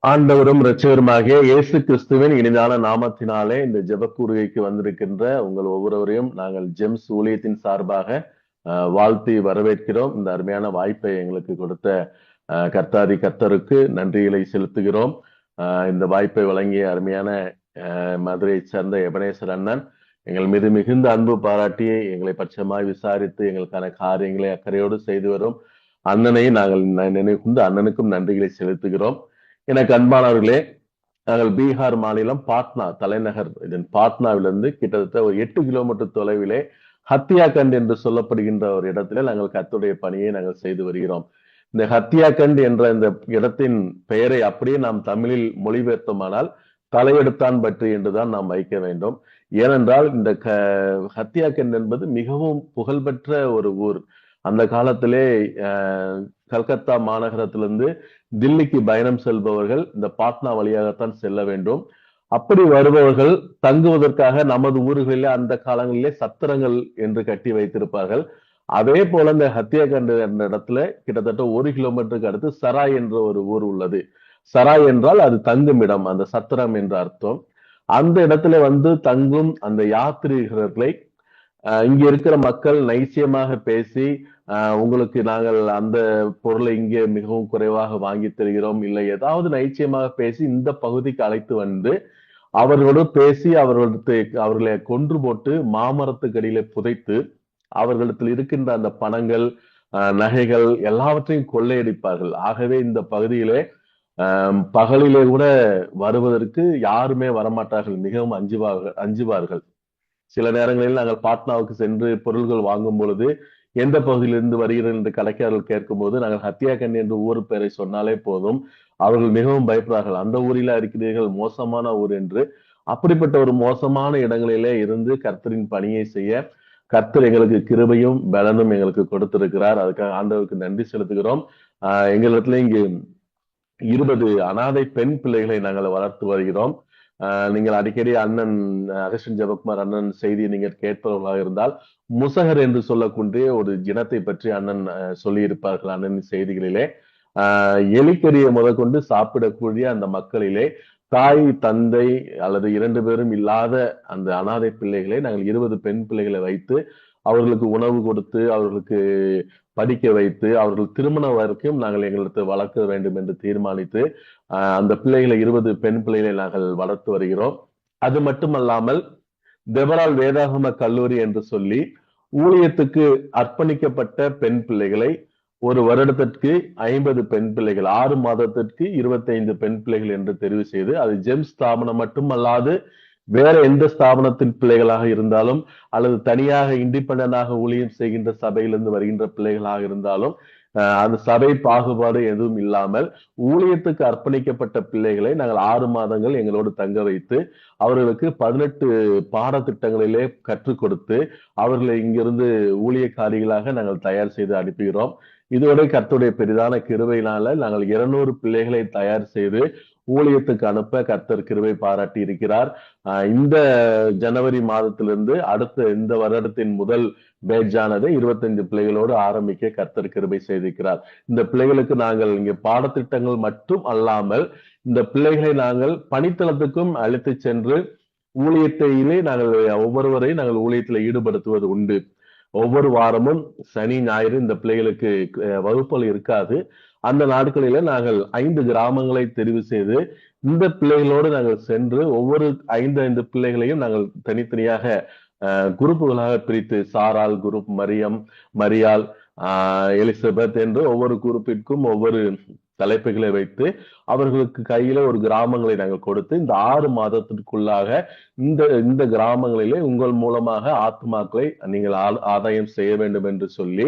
ஆண்டவரும் இரட்சகருமாகிய இயேசு கிறிஸ்துவின் இனிதான நாமத்தினாலே இந்த ஜெபக்கூடுகைக்கு வந்திருக்கின்ற உங்கள் ஒவ்வொருவரையும் நாங்கள் ஜெம்ஸ் ஊழியத்தின் சார்பாக வாழ்த்தி வரவேற்கிறோம். இந்த அருமையான வாய்ப்பை எங்களுக்கு கொடுத்த கர்த்தாதி கர்த்தருக்கு நன்றிகளை செலுத்துகிறோம். இந்த வாய்ப்பை வழங்கிய அருமையான மதுரையை சேர்ந்த எபனேசர் அண்ணன் எங்கள் மீது மிகுந்த அன்பு பாராட்டி எங்களை பட்சமாய் விசாரித்து எங்களுக்கான காரியங்களை அக்கறையோடு செய்து வரும் அண்ணனை நாங்கள் நினைவுகூர்ந்து அண்ணனுக்கும் நன்றிகளை செலுத்துகிறோம். எனக்கு அன்பானவர்களே, நாங்கள் பீகார் மாநிலம் பாட்னா தலைநகர் பாட்னாவிலிருந்து கிட்டத்தட்ட ஒரு 8 கிலோமீட்டர் தொலைவிலே ஹத்தியாகண்ட் என்று சொல்லப்படுகின்ற ஒரு இடத்துல நாங்கள் கர்த்தருடைய பணியை நாங்கள் செய்து வருகிறோம். இந்த ஹத்தியாகண்ட் என்ற இந்த இடத்தின் பெயரை அப்படியே நாம் தமிழில் மொழிபெயர்த்தோமானால் தலையெடுத்தான் பற்றி என்றுதான் நாம் வைக்க வேண்டும். ஏனென்றால் இந்த ஹத்தியாகண்ட் என்பது மிகவும் புகழ்பெற்ற ஒரு ஊர். அந்த காலத்திலே கல்கத்தா மாநகரத்திலிருந்து தில்லிக்கு பயணம் செல்பவர்கள் இந்த பாட்னா வழியாகத்தான் செல்ல வேண்டும். அப்படி வருபவர்கள் தங்குவதற்காக நமது ஊர்களிலே அந்த காலங்களிலே சத்திரங்கள் என்று கட்டி வைத்திருப்பார்கள். அதே போல இந்த ஹத்தியாகண்ட் என்ற இடத்துல கிட்டத்தட்ட 1 கிலோமீட்டருக்கு அடுத்து சராய் என்ற ஒரு ஊர் உள்ளது. சராய் என்றால் அது தங்கும் இடம், அந்த சத்திரம் என்ற அர்த்தம். அந்த இடத்துல வந்து தங்கும் அந்த யாத்ரீகர்களை இங்க இருக்கிற மக்கள் நைச்சியமாக பேசி உங்களுக்கு நாங்கள் அந்த பொருளை இங்கே மிகவும் குறைவாக வாங்கி தருகிறோம், இல்லை ஏதாவது நைச்சியமாக பேசி இந்த பகுதிக்கு அழைத்து வந்து அவர்களோடு பேசி அவர்களை கொன்று போட்டு மாமரத்துக்கு அடியிலே புதைத்து அவர்களிடத்தில் இருக்கின்ற அந்த பணங்கள் நகைகள் எல்லாவற்றையும் கொள்ளையடிப்பார்கள். ஆகவே இந்த பகுதியிலே பகலிலே கூட வருவதற்கு யாருமே வரமாட்டார்கள், மிகவும் அஞ்சுவார்கள். சில நேரங்களில் நாங்கள் பாட்னாவுக்கு சென்று பொருள்கள் வாங்கும் பொழுது எந்த பகுதியிலிருந்து வருகிறது என்று கடைக்காரர்கள் கேட்கும் போது நாங்கள் ஹத்தியாகண்ட் என்ற ஊர் பெயரை சொன்னாலே போதும், அவர்கள் மிகவும் பயப்படுறார்கள். அந்த ஊரில இருக்கிறீர்கள், மோசமான ஊர் என்று. அப்படிப்பட்ட ஒரு மோசமான இடங்களிலே இருந்து கர்த்தரின் பணியை செய்ய கர்த்தர் எங்களுக்கு கிருபையும் பலனும் எங்களுக்கு கொடுத்திருக்கிறார். அதுக்காக ஆண்டவருக்கு நன்றி செலுத்துகிறோம். எங்களிடத்துல இங்கு 20 அனாதை பெண் பிள்ளைகளை நாங்கள் வளர்த்து வருகிறோம். நீங்கள் அடிக்கடி அண்ணன் அகஸ்டின் ஜெபக்குமார் அண்ணன் செய்தியை நீங்கள் கேட்பவர்களாக இருந்தால் முசகர் என்று சொல்லக்கூடிய ஒரு இனத்தை பற்றி அண்ணன் சொல்லி இருப்பார்கள் அண்ணனின் செய்திகளிலே. எலிக்கறியை முதற்கொண்டு சாப்பிடக்கூடிய அந்த மக்களிலே தாய் தந்தை அல்லது 2 பேரும் இல்லாத அந்த அனாதை பிள்ளைகளை நாங்கள் 20 பெண் பிள்ளைகளை வைத்து அவர்களுக்கு உணவு கொடுத்து அவர்களுக்கு படிக்க வைத்து அவர்கள் திருமணம் வரைக்கும் நாங்கள் எங்களுக்கு வளர்க்க வேண்டும் என்று தீர்மானித்து அந்த பிள்ளைகளை 20 பெண் பிள்ளைகளை நாங்கள் வளர்த்து வருகிறோம். அது மட்டுமல்லாமல் தெபரால் வேதாகம கல்லூரி என்று சொல்லி ஊழியத்துக்கு அர்ப்பணிக்கப்பட்ட பெண் பிள்ளைகளை ஒரு வருடத்திற்கு 50 பெண் பிள்ளைகள், 6 மாதத்திற்கு 25 பெண் பிள்ளைகள் என்று தெரிவு செய்து, அது ஜெம்ஸ் ஸ்தாபனம் மட்டுமல்லாது வேற எந்த ஸ்தாபனத்தின் பிள்ளைகளாக இருந்தாலும் அல்லது தனியாக இண்டிபெண்டனாக ஊழியம் செய்கின்ற சபையிலிருந்து வருகின்ற பிள்ளைகளாக இருந்தாலும் அந்த சபை பாகுபாடு எதுவும் இல்லாமல் ஊழியத்துக்கு அர்ப்பணிக்கப்பட்ட பிள்ளைகளை நாங்கள் 6 மாதங்கள் எங்களோடு தங்க வைத்து அவர்களுக்கு 18 பாடத்திட்டங்களிலே கற்றுக் கொடுத்து அவர்களை இங்கிருந்து ஊழியக்காரிகளாக நாங்கள் தயார் செய்து அனுப்புகிறோம். இதோட கர்த்தருடைய பெரிதான கிருபையினால நாங்கள் 200 பிள்ளைகளை தயார் செய்து ஊழியத்துக்கு அனுப்ப கர்த்தர் கிருபை பாராட்டி இருக்கிறார். இந்த ஜனவரி மாதத்திலிருந்து அடுத்த இந்த வருடத்தின் முதல் பேட்சானது 25 பிள்ளைகளோடு ஆரம்பிக்க கர்த்தர் கிருபை செய்திருக்கிறார். இந்த பிள்ளைகளுக்கு நாங்கள் இங்கே பாடத்திட்டங்கள் மட்டும் அல்லாமல் இந்த பிள்ளைகளை நாங்கள் பணித்தளத்துக்கும் அழைத்து சென்று ஊழியத்திலே நாங்கள் ஒவ்வொருவரையும் நாங்கள் ஊழியத்தில் ஈடுபடுத்துவது உண்டு. ஒவ்வொரு வாரமும் சனி ஞாயிறு இந்த பிள்ளைகளுக்கு வகுப்புகள் இருக்காது. அந்த நாட்களில நாங்கள் 5 கிராமங்களை தெரிவு செய்து இந்த பிள்ளைகளோடு நாங்கள் சென்று ஒவ்வொரு 5 பிள்ளைகளையும் நாங்கள் தனித்தனியாக குரூப்புகளாக பிரித்து சாரால் குரூப், மரியாள், எலிசபெத் என்று ஒவ்வொரு குரூப்பிற்கும் ஒவ்வொரு தலைப்புகளை வைத்து அவர்களுக்கு கையில ஒரு கிராமங்களை நாங்கள் கொடுத்து இந்த 6 மாதத்திற்குள்ளாக இந்த கிராமங்களிலே உங்கள் மூலமாக ஆத்மாக்களை நீங்கள் ஆதாயம் செய்ய வேண்டும் என்று சொல்லி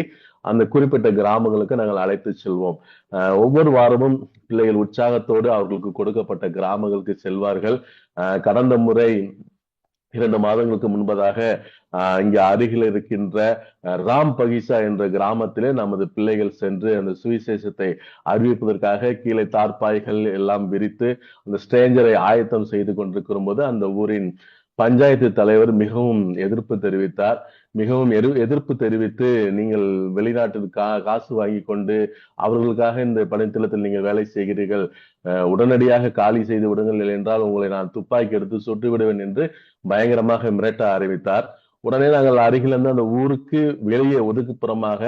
அந்த குறிப்பிட்ட கிராமங்களுக்கு நாங்கள் அழைத்து செல்வோம். ஒவ்வொரு வாரமும் பிள்ளைகள் உற்சாகத்தோடு அவர்களுக்கு கொடுக்கப்பட்ட கிராமங்களுக்கு செல்வார்கள். கடந்த முறை 2 மாதங்களுக்கு முன்பதாக இங்க அருகில் இருக்கின்ற ராம் பகிசா என்ற கிராமத்திலே நமது பிள்ளைகள் சென்று அந்த சுவிசேஷத்தை அறிவிப்பதற்காக கீழே தார்பாய்கள் எல்லாம் விரித்து அந்த ஸ்ட்ரேஞ்சரை ஆயத்தம் செய்து கொண்டிருக்கிற போது அந்த ஊரின் பஞ்சாயத்து தலைவர் மிகவும் எதிர்ப்பு தெரிவித்தார். மிகவும் எதிர்ப்பு தெரிவித்து, நீங்கள் வெளிநாட்டுக்கு காசு வாங்கி கொண்டு அவர்களுக்காக இந்த பணித்தளத்தில் நீங்கள் வேலை செய்கிறீர்கள், உடனடியாக காலி செய்து விடுங்கள், இல்லை என்றால் உங்களை நான் துப்பாக்கி எடுத்து சுட்டு விடுவேன் என்று பயங்கரமாக மிரட்ட ஆரம்பித்தார். உடனே நாங்கள் அருகில் இருந்து அந்த ஊருக்கு வெளியே ஒதுக்குப்புறமாக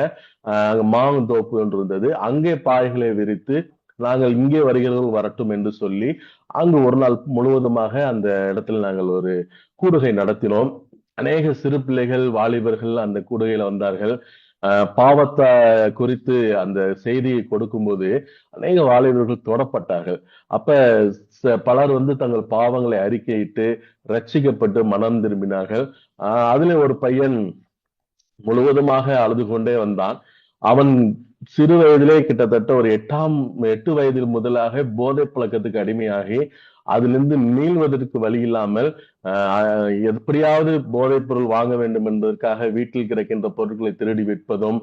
மாவுந்தோப்பு ஒன்று இருந்தது. அங்கே பாய்களை விரித்து நாங்கள் இங்கே வருகிறவர்கள் வரட்டும் என்று சொல்லி அங்கு ஒரு நாள் முழுவதுமாக அந்த இடத்தில் நாங்கள் ஒரு கூடுகை நடத்தினோம். அநேக சிறு பிள்ளைகள், வாலிபர்கள் அந்த கூடுகையில வந்தார்கள். பாவத்தை குறித்து அந்த செய்தியை கொடுக்கும்போது அநேக வாலிபர்கள் தொடப்பட்டார்கள். அப்ப பலர் வந்து தங்கள் பாவங்களை அறிக்கையிட்டு ரட்சிக்கப்பட்டு மனம் திரும்பினார்கள். அதுல ஒரு பையன் முழுவதுமாக அழுது கொண்டே வந்தான். அவன் சிறு வயதிலே கிட்டத்தட்ட ஒரு 8 வயதில் முதலாக போதை பழக்கத்துக்கு அடிமையாகி அதிலிருந்து மீள்வதற்கு வழி இல்லாமல் எப்படியாவது போதைப் பொருள் வாங்க வேண்டும் என்பதற்காக வீட்டில் கிடைக்கின்ற பொருட்களை திருடி விற்பதும்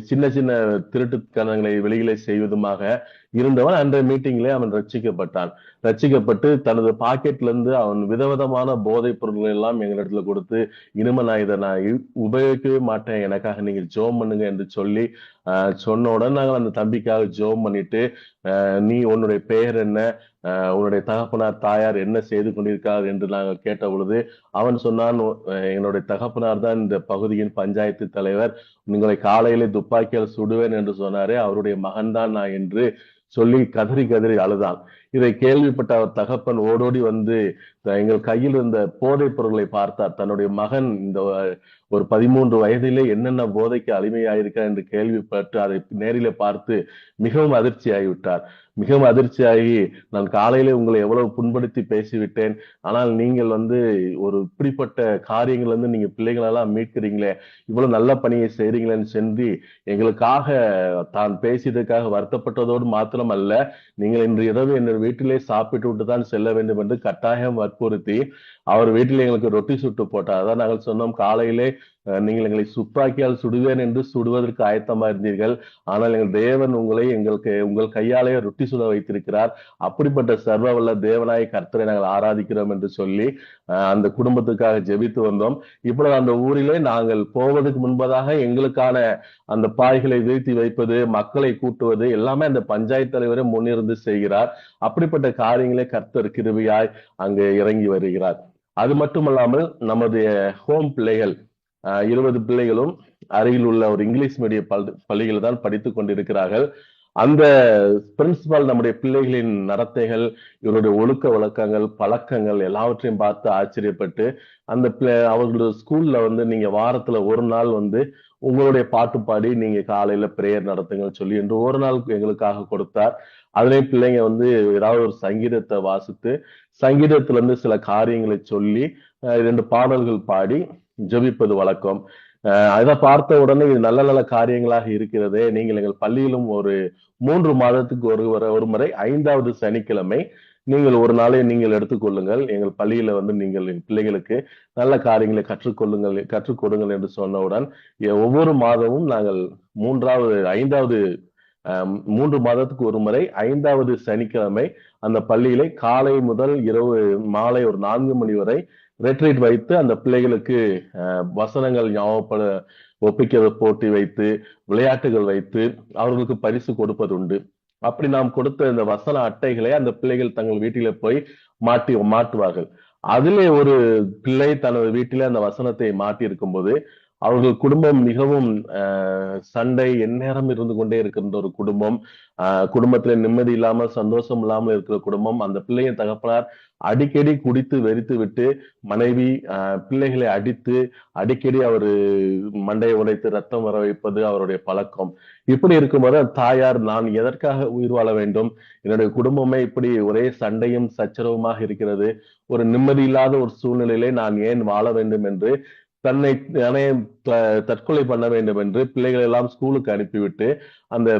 சின்ன சின்ன திருட்டுத்தனங்களை வெளியிலே செய்வதுமாக இருந்தவன் அன்றைய மீட்டிங்ல அவன் ரட்சிக்கப்பட்டான். ரட்சிக்கப்பட்டு தனது பாக்கெட்ல இருந்து அவன் விதவிதமான போதைப் பொருட்கள் எல்லாம் எங்களிடத்துல கொடுத்து, இனிமே நான் இதை நான் உபயோகிக்கவே மாட்டேன், எனக்காக நீங்க ஜெபம் பண்ணுங்க என்று சொல்லி சொன்ன உடனே நாங்கள் அந்த தம்பிக்காக ஜெபம் பண்ணிட்டு, நீ உன்னுடைய பெயர் என்ன, உன்னுடைய தகப்பனார் தாயார் என்ன செய்து கொண்டிருக்கார் என்று நாங்கள் கேட்ட பொழுது அவன் சொன்னான், என்னுடைய தகப்பனார் தான் இந்த பகுதியின் பஞ்சாயத்து தலைவர், உங்களை காலையிலே துப்பாக்கியால் சுடுவேன் என்று சொன்னாரே, அவருடைய மகன் தான் நான் என்று சொல்லி கதறி கதறி அழுதான். இதை கேள்விப்பட்ட அவர் தகப்பன் ஓடோடி வந்து எங்கள் கையில் இருந்த போதைப் பொருட்களை பார்த்தார். தன்னுடைய மகன் இந்த ஒரு 13 வயதிலே என்னென்ன போதைக்கு அடிமையாயிருக்கார் என்று கேள்விப்பட்டு அதை நேரிலே பார்த்து மிகவும் அதிர்ச்சியாகிவிட்டார். மிகவும் அதிர்ச்சியாகி, நான் காலையிலே உங்களை எவ்வளவு புண்படுத்தி பேசிவிட்டேன், ஆனால் நீங்கள் வந்து ஒரு இப்படிப்பட்ட காரியங்கள் வந்து நீங்க பிள்ளைகளெல்லாம் மீட்கிறீங்களே, இவ்வளவு நல்ல பணியை செய்றீங்களேன்னு சொல்லி எங்களுக்காக தான் பேசியதற்காக வருத்தப்பட்டதோடு மாத்திரம் அல்ல, நீங்கள் இன்று இரவு என்னுடைய வீட்டிலே சாப்பிட்டு விட்டு தான் செல்ல வேண்டும் என்று கட்டாயம் வற்புறுத்தி அவர் வீட்டில் எங்களுக்கு ரொட்டி சுட்டு போட்டார். அதான் நாங்கள் சொன்னோம், காலையிலே நீங்கள் எங்களை துப்பாக்கியால் சுடுவேன் என்று சுடுவதற்கு ஆயத்தமா இருந்தீர்கள், ஆனால் எங்கள் தேவன் உங்களை உங்கள் கையாலேயே ரொட்டி சுட வைத்திருக்கிறார், அப்படிப்பட்ட சர்வ வல்ல தேவனாய் கர்த்தரை நாங்கள் ஆராதிக்கிறோம் என்று சொல்லி அந்த குடும்பத்துக்காக ஜெபித்து வந்தோம். இப்பொழுது அந்த ஊரிலே நாங்கள் போவதற்கு முன்பதாக எங்களுக்கான அந்த பாய்களை வீழ்த்தி வைப்பது, மக்களை கூட்டுவது எல்லாமே அந்த பஞ்சாயத்து தலைவரை முன்னிருந்து செய்கிறார். அப்படிப்பட்ட காரியங்களே கர்த்தர் கிருபையாய் அங்கு இறங்கி வருகிறார். அது மட்டுமல்லாமல் நமது ஹோம் பிள்ளைகள் 20 பிள்ளைகளும் அருகில் உள்ள ஒரு இங்கிலீஷ் மீடிய பள்ளிகள் தான் படித்துக் கொண்டிருக்கிறார்கள். அந்த பிரின்சிபால் நம்முடைய பிள்ளைகளின் நடத்தைகள், இவருடைய ஒழுக்க வழக்கங்கள், பழக்கங்கள் எல்லாவற்றையும் பார்த்து ஆச்சரியப்பட்டு அந்த அவர்களுடைய ஸ்கூல்ல வந்து நீங்க வாரத்துல ஒரு நாள் வந்து உங்களுடைய பாட்டு பாடி நீங்க காலையில பிரேயர் நடத்துங்க சொல்லி என்று ஒரு நாள் எங்களுக்காக கொடுத்தார். அதுலயும் பிள்ளைங்க வந்து ஏதாவது ஒரு சங்கீதத்தை வாசித்து சங்கீதத்துல இருந்து சில காரியங்களை சொல்லி 2 பாடல்கள் பாடி ஜெபிப்பது வழக்கம். அதை பார்த்த உடனே இது நல்ல நல்ல காரியங்களாக இருக்கிறதே, நீங்கள் எங்கள் பள்ளியிலும் ஒரு 3 மாதத்துக்கு ஒரு முறை 5வது சனிக்கிழமை நீங்கள் ஒரு நாளை நீங்கள் எடுத்துக்கொள்ளுங்கள், எங்கள் பள்ளியில வந்து நீங்கள் எங்கள் பிள்ளைகளுக்கு நல்ல காரியங்களை கற்றுக் கொடுங்கள் என்று சொன்னவுடன் ஒவ்வொரு மாதமும் நாங்கள் 3 மாதத்துக்கு ஒரு முறை 5வது சனிக்கிழமை அந்த பள்ளியிலே காலை முதல் இரவு மாலை ஒரு 4 மணி வரை ரெட்ரீட் வைத்து அந்த பிள்ளைகளுக்கு வசனங்கள் ஒப்பிக்கிற போட்டி வைத்து விளையாட்டுகள் வைத்து அவர்களுக்கு பரிசு கொடுப்பது உண்டு. அப்படி நாம் கொடுத்த இந்த வசன அட்டைகளை அந்த பிள்ளைகள் தங்கள் வீட்டில போய் மாட்டுவார்கள். அதிலே ஒரு பிள்ளை தனது வீட்டிலே அந்த வசனத்தை மாட்டி இருக்கும் போது அவர்கள் குடும்பம் மிகவும் சண்டை எந்நேரம் இருந்து கொண்டே இருக்கின்ற ஒரு குடும்பம், குடும்பத்துல நிம்மதி இல்லாமல் சந்தோஷம் இல்லாமல் இருக்கிற குடும்பம். அந்த பிள்ளையின் தகப்பனார் அடிக்கடி குடித்து வெறித்து விட்டு மனைவி பிள்ளைகளை அடித்து அடிக்கடி அவரு மண்டையை உடைத்து ரத்தம் வர வைப்பது அவருடைய பழக்கம். இப்படி இருக்கும்போது தாயார், நான் எதற்காக உயிர் வாழ வேண்டும், என்னுடைய குடும்பமே இப்படி ஒரே சண்டையும் சச்சரவுமாக இருக்கிறது, ஒரு நிம்மதி இல்லாத ஒரு சூழ்நிலையிலே நான் ஏன் வாழ வேண்டும் என்று தன்னை தற்கொலை பண்ண வேண்டும் என்று பிள்ளைகள் எல்லாம் ஸ்கூலுக்கு அனுப்பிவிட்டு அந்த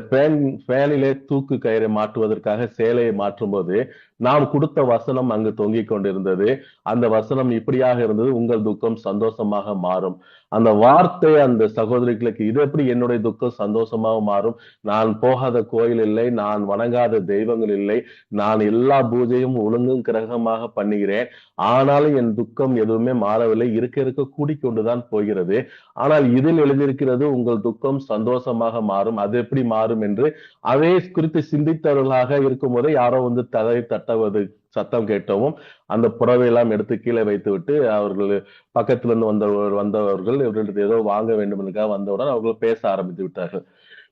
ஃபேனிலே தூக்கு கயிறை மாற்றுவதற்காக சேலையை மாற்றும் போது நாம் கொடுத்த வசனம் அங்கு தொங்கிக் கொண்டிருந்தது. அந்த வசனம் இப்படியாக இருந்தது, உங்கள் துக்கம் சந்தோஷமாக மாறும். அந்த வார்த்தை அந்த சகோதரிகளுக்கு, இது எப்படி என்னுடைய துக்கம் சந்தோஷமாக மாறும்? நான் போகாத கோயில் இல்லை, நான் வணங்காத தெய்வங்கள் இல்லை, நான் எல்லா பூஜையும் ஒழுங்கும் கிரகமாக பண்ணுகிறேன், ஆனாலும் என் துக்கம் எதுவுமே மாறவில்லை, இருக்க இருக்க கூடிக்கொண்டுதான் போகிறது. ஆனால் இதில் எழுதியிருக்கிறது, உங்கள் துக்கம் சந்தோஷமாக மாறும். அது எப்படி மாறும் என்று அதை குறித்து சிந்தித்தவர்களாக இருக்கும் போதே யாரோ வந்து தலை தட்டுவது சத்தம் கேட்டவும் அந்த புடவையெல்லாம் எடுத்து கீழே வைத்து விட்டு அவர்கள் பக்கத்துல இருந்து வந்தவர்கள் இவர்களுக்கு ஏதோ வாங்க வேண்டும் என்றுக்காக வந்தவுடன் அவர்கள் பேச ஆரம்பித்து விட்டார்கள்.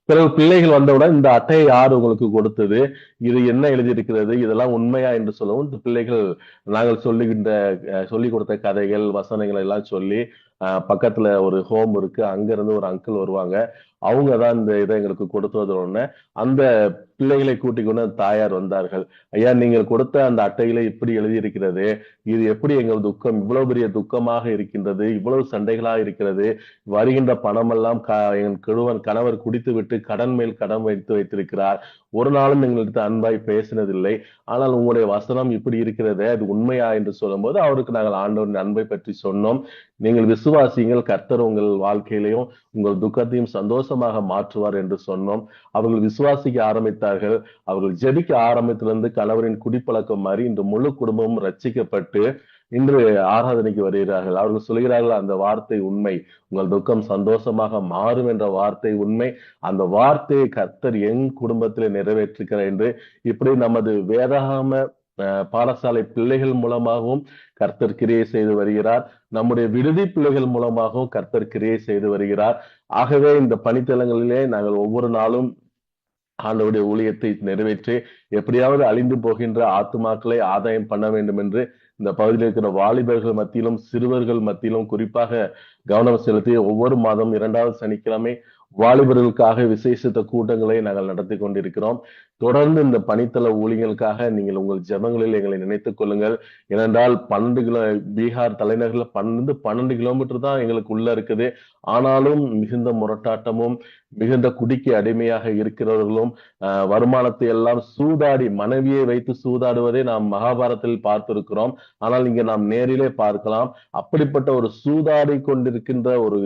பிறகு பிள்ளைகள் வந்தவுடன், இந்த அட்டையை யார் உங்களுக்கு கொடுத்தது, இது என்ன எழுதியிருக்கிறது, இதெல்லாம் உண்மையா என்று சொல்லவும் இந்த பிள்ளைகள் நாங்கள் சொல்லிக் கொடுத்த கதைகள் வசனங்கள் எல்லாம் சொல்லி, பக்கத்துல ஒரு ஹோம் இருக்கு, அங்க இருந்து ஒரு அங்கிள் வருவாங்க, அவங்கதான் இந்த இதை எங்களுக்கு கொடுத்தது. அந்த பிள்ளைகளை கூட்டிக் கொண்டு அந்த தாயார் வந்தார்கள். ஐயா, நீங்கள் கொடுத்த அந்த அட்டையில இப்படி எழுதியிருக்கிறது, இது எப்படி எங்கள் துக்கம் இவ்வளவு பெரிய துக்கமாக இருக்கின்றது, இவ்வளவு சண்டைகளாக இருக்கிறது, வருகின்ற பணமெல்லாம் என் கணவர் குடித்து விட்டு கடன் மேல் கடன் வைத்திருக்கிறார், ஒரு நாளும் எங்களுக்கு அன்பாய் பேசினதில்லை, ஆனால் உங்களுடைய வசனம் இப்படி இருக்கிறதே, அது உண்மையா என்று சொல்லும் போது அவருக்கு நாங்கள் ஆண்டவரின் அன்பை பற்றி சொன்னோம். நீங்கள் விசுவாசிங்கள், கர்த்தர் உங்கள் வாழ்க்கையிலையும் உங்கள் துக்கத்தையும் சந்தோஷமாக மாற்றுவார் என்று சொன்னோம். அவர்கள் விசுவாசிக்க ஆரம்பித்தார்கள். அவர்கள் ஜெபிக்க ஆரம்பித்திலிருந்து கணவரின் குடிப்பழக்கம் மாறி இந்த முழு குடும்பமும் ரட்சிக்கப்பட்டு இன்று ஆராதனைக்கு வருகிறார்கள். அவர்கள் சொல்கிறார்கள், அந்த வார்த்தை உண்மை, உங்கள் துக்கம் சந்தோஷமாக மாறும் என்ற வார்த்தை உண்மை, அந்த வார்த்தையை கர்த்தர் என் குடும்பத்திலே நிறைவேற்றுகிறார் என்று இப்படி நமது வேதாகம பாடசாலை பிள்ளைகள் மூலமாகவும் கர்த்தர் கிரியை செய்து வருகிறார். நம்முடைய விடுதி பிள்ளைகள் மூலமாகவும் கர்த்தர் கிரியை செய்து வருகிறார். ஆகவே இந்த பணித்தலங்களிலே நாங்கள் ஒவ்வொரு நாளும் ஆண்டவருடைய ஊழியத்தை நிறைவேற்றி எப்படியாவது அழிந்து போகின்ற ஆத்துமாக்களை ஆதாயம் பண்ண வேண்டும் என்று இந்த பகுதியில் இருக்கிற வாலிபர்கள் மத்தியிலும் சிறுவர்கள் மத்தியிலும் குறிப்பாக கவனம் செலுத்தி ஒவ்வொரு மாதம் 2வது சனிக்கிழமை வாலிபர்களுக்காக விசேஷித்த கூட்டங்களை நாங்கள் நடத்தி கொண்டிருக்கிறோம். தொடர்ந்து இந்த பணித்தள ஊழியர்களுக்காக நீங்கள் உங்கள் ஜெபங்களில் எங்களை நினைத்துக் கொள்ளுங்கள். ஏனென்றால் 12 பீகார் தலைநகர்ல 12 கிலோமீட்டர் தான் எங்களுக்கு உள்ள இருக்குது. ஆனாலும் மிகுந்த முரட்டாட்டமும் மிகுந்த குடிக்கு அடிமையாக இருக்கிறவர்களும் வருமானத்தை எல்லாம் சூதாடி, மனைவியை வைத்து சூதாடுவதை நாம் மகாபாரத்தில் பார்த்திருக்கிறோம். ஆனால் இங்க நாம் நேரிலே பார்க்கலாம். அப்படிப்பட்ட ஒரு சூதாடி கொண்டிருக்கின்ற ஒரு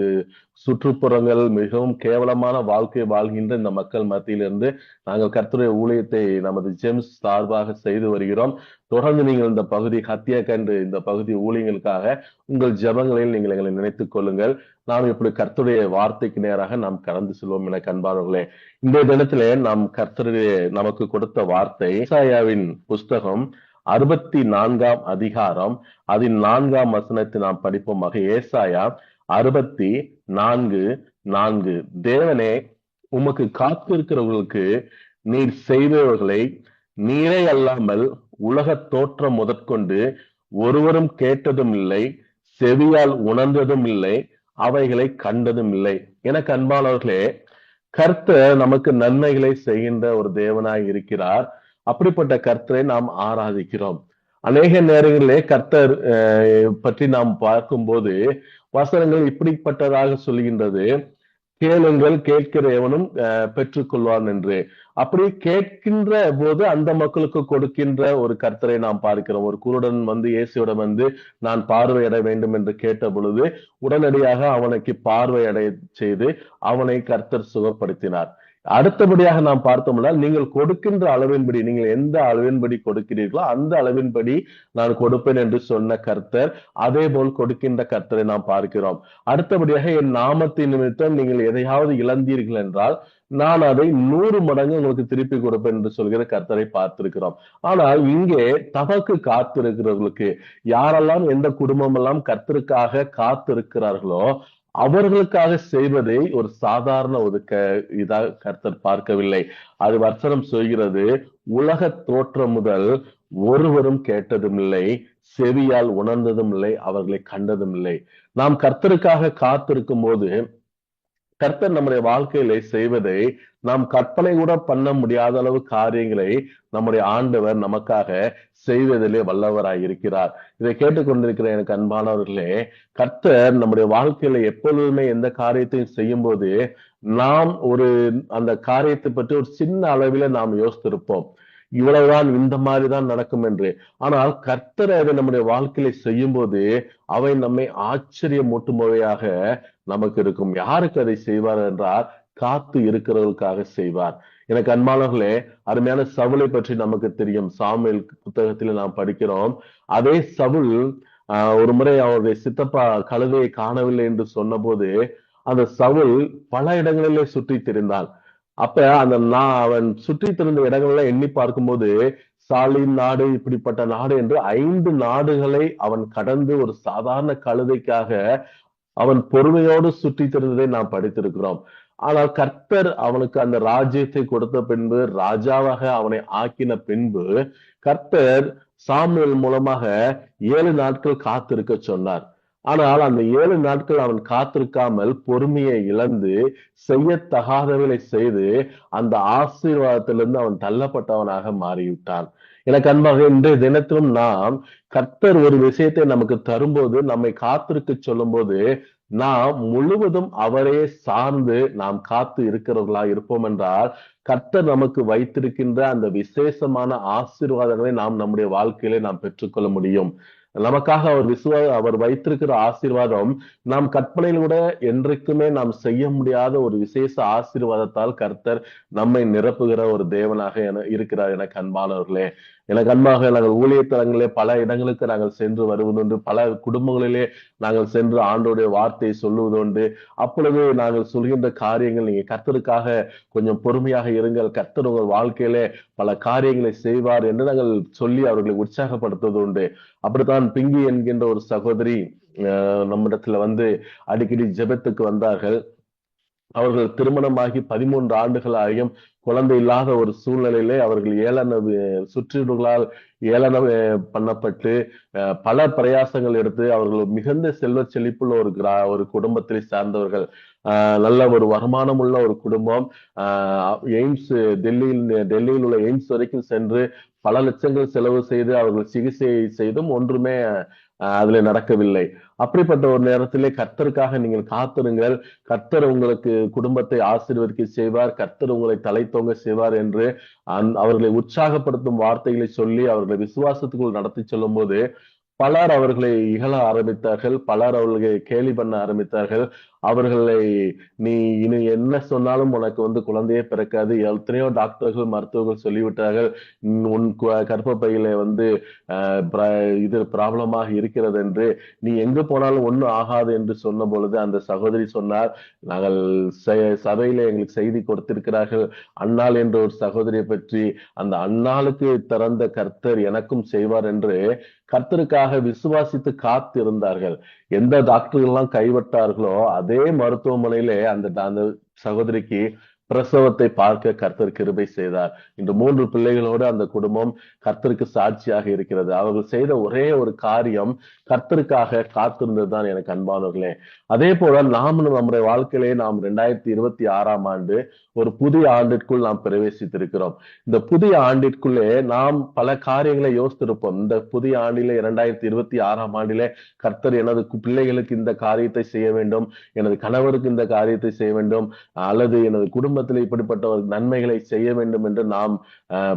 சுற்றுப்புறங்கள், மிகவும் கேவலமான வாழ்க்கை வாழ்கின்ற இந்த மக்கள் மத்தியிலிருந்து நாங்கள் கர்த்தருடைய ஊழியத்தை நமது ஜெம்ஸ் சார்பாக செய்து வருகிறோம். தொடர்ந்து நீங்கள் இந்த பகுதி ஹத்தியா கண்டு இந்த பகுதி ஊழியங்களுக்காக உங்கள் ஜெபங்களில் நீங்கள் எங்களை நினைத்துக் கொள்ளுங்கள். நாம் இப்படி கர்த்தருடைய வார்த்தைக்கு நேராக நாம் கடந்து செல்வோம் என அன்பானவர்களே. இந்த தினத்திலே நாம் கர்த்தருடைய நமக்கு கொடுத்த வார்த்தை ஏசாயாவின் புஸ்தகம் 64ஆம் அதிகாரம் அதன் 4ஆம் வசனத்தை நாம் படிப்போமாக. ஏசாயா 64:4. தேவனே, உமக்கு காத்திருக்கிறவர்களுக்கு நீர் செய்தவர்களை நீரே அல்லாமல் உலக தோற்றம் முதற்கொண்டு ஒருவரும் கேட்டதும் இல்லை, செவியால் உணர்ந்ததும் இல்லை, அவைகளை கண்டதும் இல்லை. எனக்கு அன்பானவர்களே, கர்த்தர் நமக்கு நன்மைகளை செய்கின்ற ஒரு தேவனாய் இருக்கிறார். அப்படிப்பட்ட கர்த்தரை நாம் ஆராதிக்கிறோம். அநேக நேரங்களிலே கர்த்தர் பற்றி நாம் பார்க்கும்போது வசனங்கள் இப்படிப்பட்டதாக சொல்கின்றது, கேளுங்கள் கேட்கிற எவனும் பெற்றுக்கொள்வான் என்று. அப்படி கேட்கின்ற போது அந்த மக்களுக்கு கொடுக்கின்ற ஒரு கர்த்தரை நாம் பார்க்கிறோம். ஒரு குருடன் வந்து இயேசுவிடம் வந்து நான் பார்வையடைய வேண்டும் என்று கேட்ட பொழுது உடனடியாக அவனுக்கு பார்வையடைய செய்து அவனை கர்த்தர் சுகப்படுத்தினார். அடுத்தபடியாக நாம் பார்த்தோம்னா, நீங்கள் கொடுக்கின்ற அளவின்படி, நீங்கள் எந்த அளவின்படி கொடுக்கிறீர்களோ அந்த அளவின்படி நான் கொடுப்பேன் என்று சொன்ன கர்த்தர், அதே போல் கொடுக்கின்ற கர்த்தரை நாம் பார்க்கிறோம். அடுத்தபடியாக, என் நாமத்தின் நிமித்தம் நீங்கள் எதையாவது இழந்தீர்கள் என்றால் நான் அதை 100 மடங்கு உங்களுக்கு திருப்பி கொடுப்பேன் என்று சொல்கிற கர்த்தரை பார்த்திருக்கிறோம். ஆனால் இங்கே தமக்கு காத்திருக்கிறவர்களுக்கு, யாரெல்லாம் எந்த குடும்பம் எல்லாம் கர்த்தருக்காக காத்திருக்கிறார்களோ அவர்களுக்காக செய்வதை ஒரு சாதாரண இதா கர்த்தர் பார்க்கவில்லை. அது வசனம் சொல்கிறது, உலக தோற்றம் முதல் ஒருவரும் கேட்டதும் இல்லை, செவியால் உணர்ந்ததும் இல்லை, அவர்களை கண்டதும் இல்லை. நாம் கர்த்தருக்காக காத்திருக்கும் போது கர்த்தர் நம்முடைய வாழ்க்கையில செய்வதை நாம் கற்பனை கூட பண்ண முடியாத அளவு காரியங்களை நம்முடைய ஆண்டவர் நமக்காக செய்வதிலே வல்லவராய் இருக்கிறார். இதை கேட்டுக்கொண்டிருக்கிற எனக்கு அன்பானவர்களே, கர்த்தர் நம்முடைய வாழ்க்கையில எப்பொழுதுமே எந்த காரியத்தையும் செய்யும் போது நாம் அந்த காரியத்தை பற்றி ஒரு சின்ன அளவில நாம் யோசித்திருப்போம். இவ்வளவுதான், இந்த மாதிரிதான் நடக்கும் என்று. ஆனால் கர்த்தர் அதை நம்முடைய வாழ்க்கையில செய்யும் போது அவை நம்மை ஆச்சரியமூட்டும்பவையாக நமக்கு இருக்கும். யாருக்கு அதை செய்வார் என்றால், காத்து இருக்கிறவர்களுக்காக செய்வார். எனக்கு அன்பானவர்களே, அருமையான சவுலை பற்றி நமக்கு தெரியும். சாமுவேல் புத்தகத்தில் நாம் படிக்கிறோம். அதே சவுல் ஒரு முறை அவருடைய சித்தப்பா கழுதையை காணவில்லை என்று சொன்னபோது அந்த சவுல் பல இடங்களிலே சுற்றி திரிந்தான். அப்ப அவன் சுற்றி திரிந்த இடங்கள்ல எண்ணி பார்க்கும்போது சாலின் நாடு, இப்படிப்பட்ட நாடு என்று 5 நாடுகளை அவன் கடந்து ஒரு சாதாரண கழுதைக்காக அவன் பொறுமையோடு சுற்றி திரிந்ததை நாம் படித்திருக்கிறோம். ஆனால் கர்த்தர் அவனுக்கு அந்த ராஜ்யத்தை கொடுத்த பின்பு, ராஜாவாக அவனை ஆக்கின பின்பு, கர்த்தர் சாமுவேல் மூலமாக 7 நாட்கள் காத்திருக்க சொன்னார். ஆனால் அந்த 7 நாட்கள் அவன் காத்திருக்காமல் பொறுமையை இழந்து செய்யத்தகாதவனை செய்து அந்த ஆசீர்வாதத்திலிருந்து அவன் தள்ளப்பட்டவனாக மாறிவிட்டான். எனக்கு அன்பாக இன்றைய தினத்திலும் நாம் கர்த்தர் ஒரு விஷயத்தை நமக்கு தரும்போது, நம்மை காத்திருக்க சொல்லும் போது, நாம் முழுவதும் அவரே சார்ந்து நாம் காத்து இருக்கிறவர்களா இருப்போம் என்றால், கர்த்தர் நமக்கு வைத்திருக்கின்ற அந்த விசேஷமான ஆசீர்வாதங்களை நாம் நம்முடைய வாழ்க்கையிலே நாம் பெற்றுக்கொள்ள முடியும். நமக்காக அவர் வைத்திருக்கிற ஆசீர்வாதம் நாம் கற்பனையில் கூட என்றைக்குமே நாம் செய்ய முடியாத ஒரு விசேஷ ஆசீர்வாதத்தால் கர்த்தர் நம்மை நிரப்புகிற ஒரு தேவனாக இருக்கிறார். எனக்கு அன்பானவர்களே, எனக்கு அன்பாக நாங்கள் ஊழியத்தலங்களிலே பல இடங்களுக்கு நாங்கள் சென்று வருவதுண்டு. பல குடும்பங்களிலே நாங்கள் சென்று ஆண்டோடைய வார்த்தையை சொல்லுவதுண்டு. அப்பொழுது நாங்கள் சொல்கின்ற காரியங்கள், நீங்க கர்த்தருக்காக கொஞ்சம் பொறுமையாக இருங்கள், கர்த்தர் உங்கள் வாழ்க்கையிலே பல காரியங்களை செய்வார் என்று நாங்கள் சொல்லி அவர்களை உற்சாகப்படுத்துவது உண்டு. அப்படித்தான் பிங்கி என்கின்ற ஒரு சகோதரி நம்மிடத்துல அடிக்கடி ஜெபத்துக்கு வந்தார்கள். அவர்கள் திருமணமாகி 13 ஆண்டுகள் ஆகியும் குழந்தை இல்லாத ஒரு சூழ்நிலையிலே அவர்கள் சுற்றீடுகளால் ஏளனம் பண்ணப்பட்டு பல பிரயாசங்கள் எடுத்து அவர்கள் மிகுந்த செல்வ செழிப்புள்ள ஒரு குடும்பத்தை சார்ந்தவர்கள். நல்ல ஒரு வருமானம் உள்ள ஒரு குடும்பம். எய்ம்ஸ் டெல்லியில் உள்ள எய்ம்ஸ் வரைக்கும் சென்று பல லட்சங்கள் செலவு செய்து அவர்கள் சிகிச்சை செய்தும் ஒன்றுமே அதுல நடக்கவில்லை. அப்படிப்பட்ட ஒரு நேரத்திலே கர்த்தருக்காக நீங்கள் காத்திருங்கள், கர்த்தர் உங்களுக்கு குடும்பத்தை ஆசீர்வதிக்க செய்வார், கர்த்தர் உங்களை தலை தோங்க செய்வார் என்று அவர்களை உற்சாகப்படுத்தும் வார்த்தைகளை சொல்லி அவர்களை விசுவாசத்துக்குள் நடத்தி சொல்லும் போது பலர் அவர்களை இகழ ஆரம்பித்தார்கள், பலர் அவர்களை கேலி பண்ண ஆரம்பித்தார்கள். அவர்களை நீ இனி என்ன சொன்னாலும் உனக்கு குழந்தையே பிறக்காது, எத்தனையோ டாக்டர்கள் மருத்துவர்கள் சொல்லிவிட்டார்கள், உன் கர்ப்பப்பையில இது ப்ராப்ளமாக இருக்கிறது என்று, நீ எங்கு போனாலும் ஒண்ணும் ஆகாது என்று சொன்ன பொழுது அந்த சகோதரி சொன்னார், நாங்கள் சபையில எங்களுக்கு செய்தி கொடுத்திருக்கிறார்கள் அன்னாள் என்ற ஒரு சகோதரியை பற்றி, அந்த அன்னாளுக்கு திறந்த கர்த்தர் எனக்கும் செய்வார் என்று கர்த்தருக்காக விசுவாசித்து காத்து இருந்தார்கள். எந்த டாக்டர்கள் எல்லாம் கைவிட்டார்களோ அதே மருத்துவமனையிலே அந்த சகோதரிக்கு பிரசவத்தை பார்க்க கர்த்தர் கிருபை செய்தார். இன்று 3 பிள்ளைகளோடு அந்த குடும்பம் கர்த்தருக்கு சாட்சியாக இருக்கிறது. அவர்கள் செய்த ஒரே ஒரு காரியம் கர்த்தருக்காக காத்திருந்ததுதான். எனக்கு அன்பானவர்களே, அதே போல நாமளும் நம்முடைய வாழ்க்கையிலே நாம் 2026ஆம் ஆண்டு ஒரு புதிய ஆண்டிற்குள் நாம் பிரவேசித்திருக்கிறோம். இந்த புதிய ஆண்டிற்குள்ளே நாம் பல காரியங்களை யோசித்திருப்போம். இந்த புதிய ஆண்டிலே 2026ஆம் ஆண்டிலே கர்த்தர் எனது பிள்ளைகளுக்கு இந்த காரியத்தை செய்ய வேண்டும், எனது கணவருக்கு இந்த காரியத்தை செய்ய வேண்டும், அல்லது எனது குடும்பத்தில் இப்படிப்பட்ட ஒரு நன்மைகளை செய்ய வேண்டும் என்று நாம்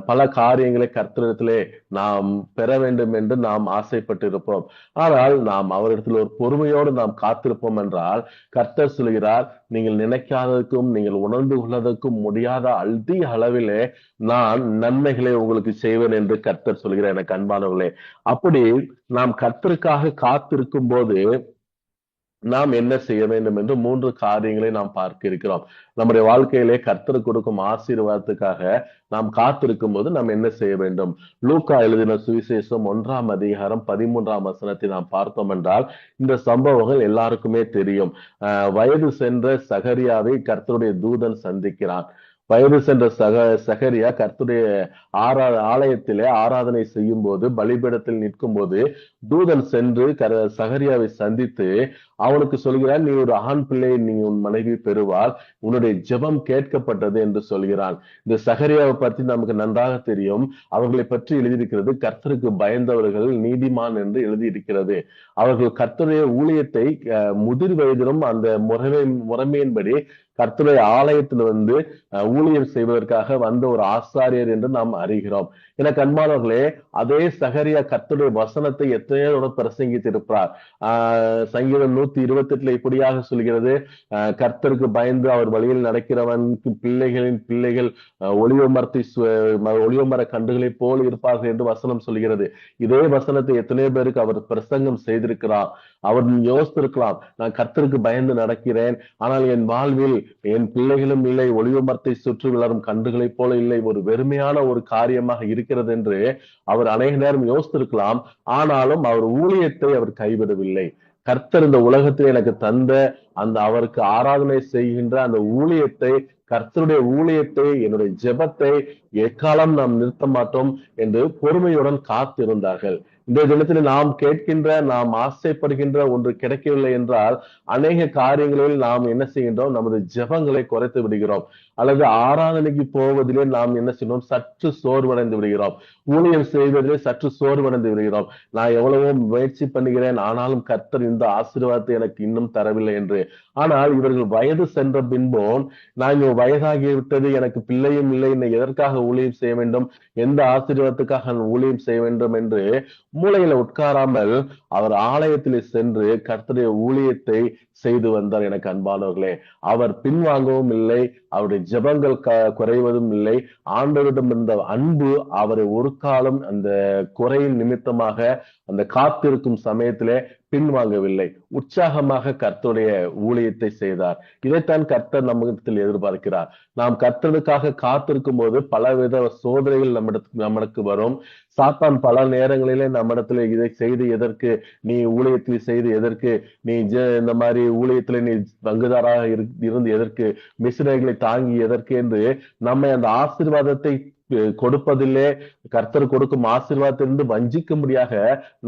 பல காரியங்களை கர்த்தரிடத்திலே நாம் பெற வேண்டும் என்று நாம் ஆசைப்பட்டு இருப்போம். ஆனால் நாம் அவரிடத்தில் ஒரு பொறுமையோடு நாம் காத்திருப்போம் என்றால் கர்த்தர் சொல்கிறார், நீங்கள் நினைக்காததுக்கும் நீங்கள் உணர்ந்து கொள்ளதற்கும் முடியாத அதிக அளவிலே நான் நன்மைகளை உங்களுக்கு செய்வேன் என்று கர்த்தர் சொல்கிறார். எனக்கு அன்பானவர்களே, அப்படி நாம் கர்த்தருக்காக காத்திருக்கும் போது நாம் என்ன செய்ய வேண்டும் என்று 3 காரியங்களை நாம் பார்க்க இருக்கிறோம். நம்முடைய வாழ்க்கையிலே கர்த்தர் கொடுக்கும் ஆசீர்வாதத்துக்காக நாம் காத்திருக்கும் போது நாம் என்ன செய்ய வேண்டும்? லூக்கா எழுதின சுவிசேஷம் 1ஆம் அதிகாரம் 13ஆம் வசனத்தை நாம் பார்த்தோம் என்றால் இந்த சம்பவங்கள் எல்லாருக்குமே தெரியும். வயது சென்ற சகரியாவை கர்த்தருடைய தூதன் சந்திக்கிறான். வயது சென்ற சகரியா கர்த்தருடைய ஆலயத்திலே ஆராதனை செய்யும் போது பலிபீடத்தில் நிற்கும் போது தூதன் சென்று சகரியாவை சந்தித்து அவனுக்கு சொல்கிறான், நீ ஒரு ஆண் பிள்ளையை நீ உன் மனைவி பெறுவாள், உன்னுடைய ஜெபம் கேட்கப்பட்டது என்று சொல்கிறான். இந்த சகரியாவை பற்றி நமக்கு நன்றாக தெரியும். அவர்களை பற்றி எழுதியிருக்கிறது, கர்த்தருக்கு பயந்தவர்கள் நீதிமான் என்று எழுதியிருக்கிறது. அவர்கள் கர்த்தருடைய ஊழியத்தை முதிர் வயதிலும் அந்த முறைமையின்படி கர்த்தருடைய ஆலயத்தில் வந்து ஊழியர் செய்வதற்காக வந்த ஒரு ஆசாரியர் என்று நாம் அறிகிறோம். எனக்கு அன்பானவர்களே, அதே சகரியா கர்த்தருடைய வசனத்தை எத்தனையோ பிரசங்கித்திருப்பார். சங்கீதம் 128 இப்படியாக சொல்கிறது, கர்த்தருக்கு பயந்து அவர் வழியில் நடக்கிறவனுக்கு பிள்ளைகளின் பிள்ளைகள் ஒளிவமர கன்றுகளைப் போல் இருப்பார்கள் என்று வசனம் சொல்கிறது. இதே வசனத்தை எத்தனையோ பேருக்கு அவர் பிரசங்கம் செய்திருக்கிறார். அவர் யோசித்திருக்கலாம், நான் கர்த்தருக்கு பயந்து நடக்கிறேன், ஆனால் என் வாழ்வில் என் பிள்ளைகளும் இல்லை, ஒளிவமரத்தை சுற்றி வளரும் கன்றுகளைப் போல இல்லை, ஒரு வெறுமையான ஒரு காரியமாக இருக்கிறது என்று அவர் அநேக நேரம் யோசித்திருக்கலாம். ஆனாலும் அவர் ஊழியத்தை அவர் கைவிடவில்லை. கர்த்தர் இந்த உலகத்தில் எனக்கு தந்த அந்த அவருக்கு ஆராதனை செய்கின்ற அந்த ஊழியத்தை, கர்த்தருடைய ஊழியத்தை, என்னுடைய ஜெபத்தை எக்காலம் நாம் நிறுத்த மாட்டோம் என்று பொறுமையுடன் காத்திருந்தார்கள். இந்த தினத்தில் நாம் கேட்கின்ற, நாம் ஆசைப்படுகின்ற ஒன்று கிடைக்கவில்லை என்றால் அநேக காரியங்களில் நாம் என்ன செய்கின்றோம், நமது ஜெபங்களை குறைத்து விடுகிறோம். அல்லது ஆராதனைக்கு போவதிலே நாம் என்ன செய்யணும், சற்று சோர்வடைந்து விடுகிறோம். ஊழியம் செய்வதிலே சற்று சோர்வடைந்து விடுகிறோம். நான் எவ்வளவோ முயற்சி பண்ணுகிறேன், ஆனாலும் கர்த்தர் இந்த ஆசீர்வாதத்தை எனக்கு இன்னும் தரவில்லை என்று. ஆனால் இவர்கள் வயது சென்ற பின்பும், நான் வயதாகிவிட்டது, எனக்கு பிள்ளையும் இல்லை, என்னை எதற்காக ஊழியம் செய்ய வேண்டும், எந்த ஆசீர்வாதத்துக்காக நான் ஊழியம் செய்ய வேண்டும் என்று மூளையில உட்காராமல் அவர் ஆலயத்திலே சென்று கர்த்தருடைய ஊழியத்தை செய்து வந்தார். எனக்கு அன்பானவர்களே, அவர் பின்வாங்கவும் இல்லை, அவருடைய ஜெபங்கள் குறைவதும் இல்லை. ஆண்டவரிடம் இருந்த அன்பு அவரை ஒரு காலம் அந்த குறையின் நிமித்தமாக அந்த காத்திருக்கும் சமயத்திலே பின்வாங்கவில்லை. உற்சாகமாக கர்த்தருடைய ஊழியத்தை செய்தார். இதைத்தான் கர்த்தர் நம்மிடத்தில் எதிர்பார்க்கிறார். நாம் கர்த்தருக்காக காத்திருக்கும் போது பலவித சோதனைகள் நம்மளுக்கு வரும். சாத்தான் பல நேரங்களிலே நம்மிடத்துல இதை செய்து எதற்கு, நீ ஊழியத்தில் செய்து எதற்கு, நீ இந்த மாதிரி ஊழியத்துல நீ பங்குதாராக இருந்து எதற்கு, மிஷினரிகளை தாங்கி எதற்கு என்று நம்மை அந்த ஆசீர்வாதத்தை கொடுப்பதிலே, கர்த்தர் கொடுக்கும் ஆசீர்வாதத்திலிருந்து வஞ்சிக்கும்படியாக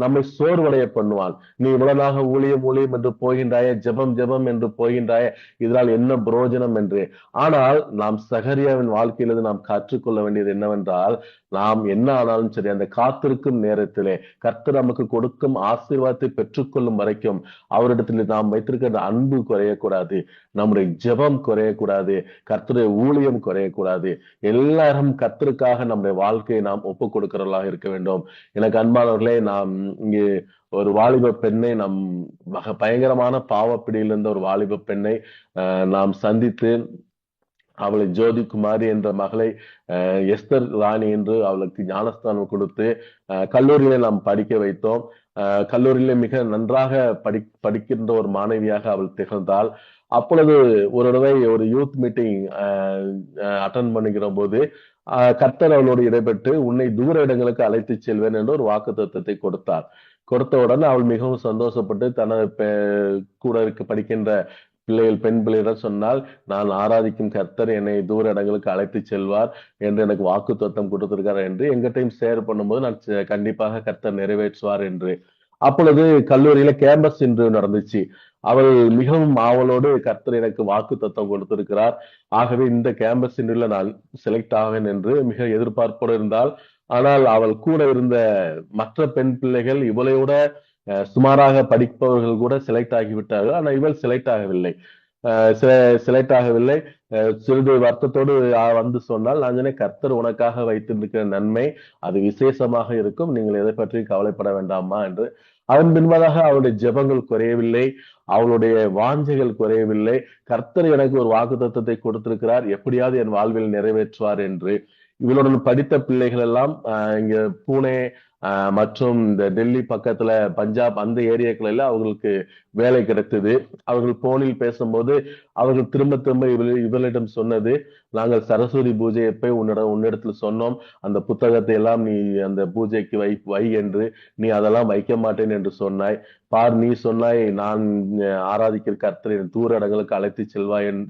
நம்மை சோர்வடைய பண்ணுவான். நீ இவ்வளவாக ஊழியம் என்று போகின்றாய, ஜெபம் என்று போகின்றாய, இதனால் என்ன பிரயோஜனம் என்று. ஆனால் நாம் சகரியாவின் வாழ்க்கையிலிருந்து நாம் கற்றுக்கொள்ள வேண்டியது என்னவென்றால், நாம் என்ன ஆனாலும் சரி, அந்த காத்திருக்கும் நேரத்திலே கர்த்தர் நமக்கு கொடுக்கும் ஆசீர்வாதத்தை பெற்றுக்கொள்ளும் வரைக்கும் அவரிடத்தில் நாம் வைத்திருக்கிற அன்பு குறையக்கூடாது, நம்முடைய ஜெபம் குறையக்கூடாது, கர்த்தருடைய ஊழியம் குறையக்கூடாது. எல்லாரும் கர்த்தருக்காக நம்முடைய வாழ்க்கையை நாம் ஒப்புக் கொடுக்கிறவர்களாக இருக்க வேண்டும். எனக்கு அன்பானவர்களே, நாம் இங்கே ஒரு வாலிப பெண்ணை, நம் பயங்கரமான பாவப்பிடியில் இருந்த ஒரு வாலிப பெண்ணை நாம் சந்தித்து அவளை ஜோதிகுமாரி என்ற மகளை எஸ்தர் ராணி என்று அவளுக்கு ஞானஸ்தானம் கொடுத்து கல்லூரியில நாம் படிக்க வைத்தோம். கல்லூரியில மிக நன்றாக படிக்கின்ற ஒரு மாணவியாக அவள் திகழ்ந்தாள். அப்பொழுது ஒரு தடவை ஒரு யூத் மீட்டிங் அட்டன் பண்ணுகிற போது கர்த்தர் அவளோடு இடைப்பட்டு, உன்னை தூர இடங்களுக்கு அழைத்து செல்வேன் என்று ஒரு வாக்குத்தத்தத்தை கொடுத்தார். கொடுத்தவுடன் அவள் மிகவும் சந்தோஷப்பட்டு தனது கூட படிக்கின்ற பெண் பிள்ளையிடம் சொன்னால், நான் ஆராதிக்கும் கர்த்தர் என்னை தூர இடங்களுக்கு அழைத்து செல்வார் என்று எனக்கு வாக்கு தத்தம் கொடுத்திருக்கார் என்று எங்கிட்டையும் ஷேர் பண்ணும்போது, நான் கண்டிப்பாக கர்த்தர் நிறைவேற்றுவார் என்று. அப்பொழுது கல்லூரியில கேம்பஸ் இன்டர்வியூ நடந்துச்சு. அவள் மிகவும் ஆவலோடு, கர்த்தர் எனக்கு வாக்கு தத்தம் கொடுத்திருக்கிறார், ஆகவே இந்த கேம்பஸ் இன்டர்வியூல நான் செலக்ட் ஆவேன் என்று மிக எதிர்பார்ப்போடு இருந்தால். ஆனால் அவள் கூட இருந்த மற்ற பெண் பிள்ளைகள் இவளையோட சுமாராக படிப்பவர்கள் கூட செலக்ட் ஆகிவிட்டார்கள். ஆனால் இவள் செலக்ட் ஆகவில்லை. சிறிது வருத்தத்தோடு வந்து சொன்னால், நான் சொன்னேன், கர்த்தர் உனக்காக வைத்திருக்கிற நன்மை அது விசேஷமாக இருக்கும், நீங்கள் எதை பற்றி கவலைப்பட வேண்டாமா என்று. அதன் பின்பதாக அவளுடைய ஜெபங்கள் குறையவில்லை, அவளுடைய வாஞ்சைகள் குறையவில்லை. கர்த்தர் எனக்கு ஒரு வாக்குத்தத்தத்தை கொடுத்திருக்கிறார், எப்படியாவது என் வாழ்வில் நிறைவேற்றுவார் என்று. இவளுடன் படித்த பிள்ளைகள் எல்லாம் இங்க பூனே மற்றும் இந்த டெல்லி பக்கத்துல பஞ்சாப் அந்த ஏரியாக்கள் எல்லாம் அவர்களுக்கு வேலை கிடைத்தது. அவர்கள் போனில் பேசும்போது அவர்கள் திரும்ப திரும்ப இவளிடம் சொன்னது, நாங்கள் சரஸ்வதி பூஜையை போய் உன்னிடத்துல சொன்னோம், அந்த புத்தகத்தை எல்லாம் நீ அந்த பூஜைக்கு வை என்று, நீ அதெல்லாம் வைக்க மாட்டேன் என்று சொன்னாய். பார், நீ சொன்னாய் நான் ஆராதிக்கிற கர்த்தரை தூர இடங்களுக்கு அழைத்து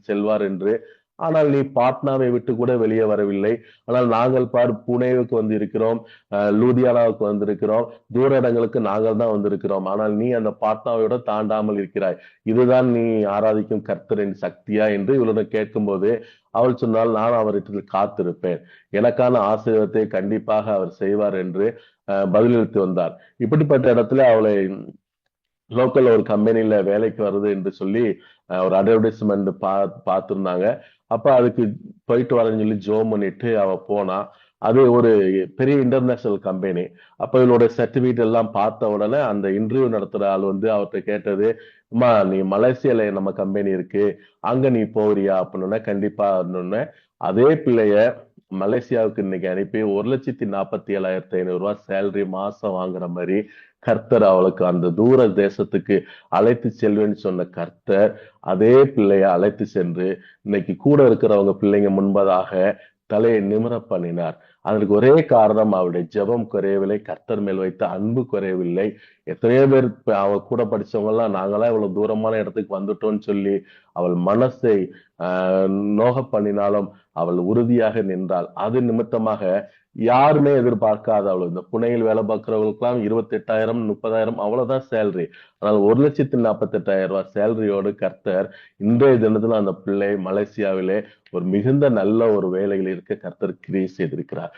செல்வார் என்று. ஆனால் நீ பாட்னாவை விட்டு கூட வெளியே வரவில்லை. ஆனால் நாங்கள் பார் புனேவுக்கு வந்து இருக்கிறோம், லூதியானாவுக்கு வந்திருக்கிறோம், தூர இடங்களுக்கு நாங்கள் தான் வந்திருக்கிறோம். ஆனால் நீ அந்த பாட்னாவையோட தாண்டாமல் இருக்கிறாய். இதுதான் நீ ஆராதிக்கும் கர்த்தரின் சக்தியா என்று இவளுடன் கேட்கும்போது அவள் சொன்னால், நான் அவரிடத்தில் காத்திருப்பேன், எனக்கான ஆசீர்வாதத்தை கண்டிப்பாக அவர் செய்வார் என்று பதிலளித்து வந்தார். இப்படிப்பட்ட இடத்துல அவளை லோக்கல் ஒரு கம்பெனில வேலைக்கு வருது என்று சொல்லி ஒரு அட்வர்டைஸ்மெண்ட் பார்த்திருந்தாங்க. அப்ப அதுக்கு போயிட்டு வரேன்னு சொல்லி ஜோம் பண்ணிட்டு அவ போனா. அது ஒரு பெரிய இன்டர்நேஷனல் கம்பெனி. அப்ப இவளோட சர்டிபிகேட் எல்லாம் பார்த்த உடனே அந்த இன்டர்வியூ நடத்துற ஆள் வந்து அவர்கிட்ட கேட்டது, அம்மா நீ மலேசியால நம்ம கம்பெனி இருக்கு, அங்க நீ போறியா அப்படின்னு. கண்டிப்பா. அதே பிள்ளைய மலேசியாவுக்கு இன்னைக்கு அனுப்பி 1,47,500 சேலரி மாசம் வாங்குற மாதிரி கர்த்தர் அவளுக்கு அந்த தூர தேசத்துக்கு அழைத்து செல்வேன்னு சொன்ன கர்த்தர் அதே பிள்ளைய அழைத்து சென்று இன்னைக்கு கூட இருக்கிறவங்க பிள்ளைங்க முன்பதாக தலையை நிமிர பண்ணினார். அதற்கு ஒரே காரணம் அவருடைய ஜெபம் குறையவில்லை, கர்த்தர் மேல் வைத்த அன்பு குறையவில்லை. எத்தனையோ பேர் அவ கூட படிச்சவங்க எல்லாம் நாங்களாம் இவ்வளவு தூரமான இடத்துக்கு வந்துட்டோம்னு சொல்லி அவள் மனசை நோக பண்ணினாலும் அவள் உறுதியாக நின்றாள். அது நிமித்தமாக யாருமே எதிர்பார்க்காத அவள் இந்த புனையில் வேலை பார்க்கிறவங்களுக்கெல்லாம் 28,000 30,000 அவ்வளவுதான் சேலரி. ஆனால் 1,48,000 சேலரியோடு கர்த்தர் இன்றைய தினத்துல அந்த பிள்ளை மலேசியாவிலே ஒரு மிகுந்த நல்ல ஒரு வேலையில் இருக்க கர்த்தர் கிரியை செய்திருக்கிறார்.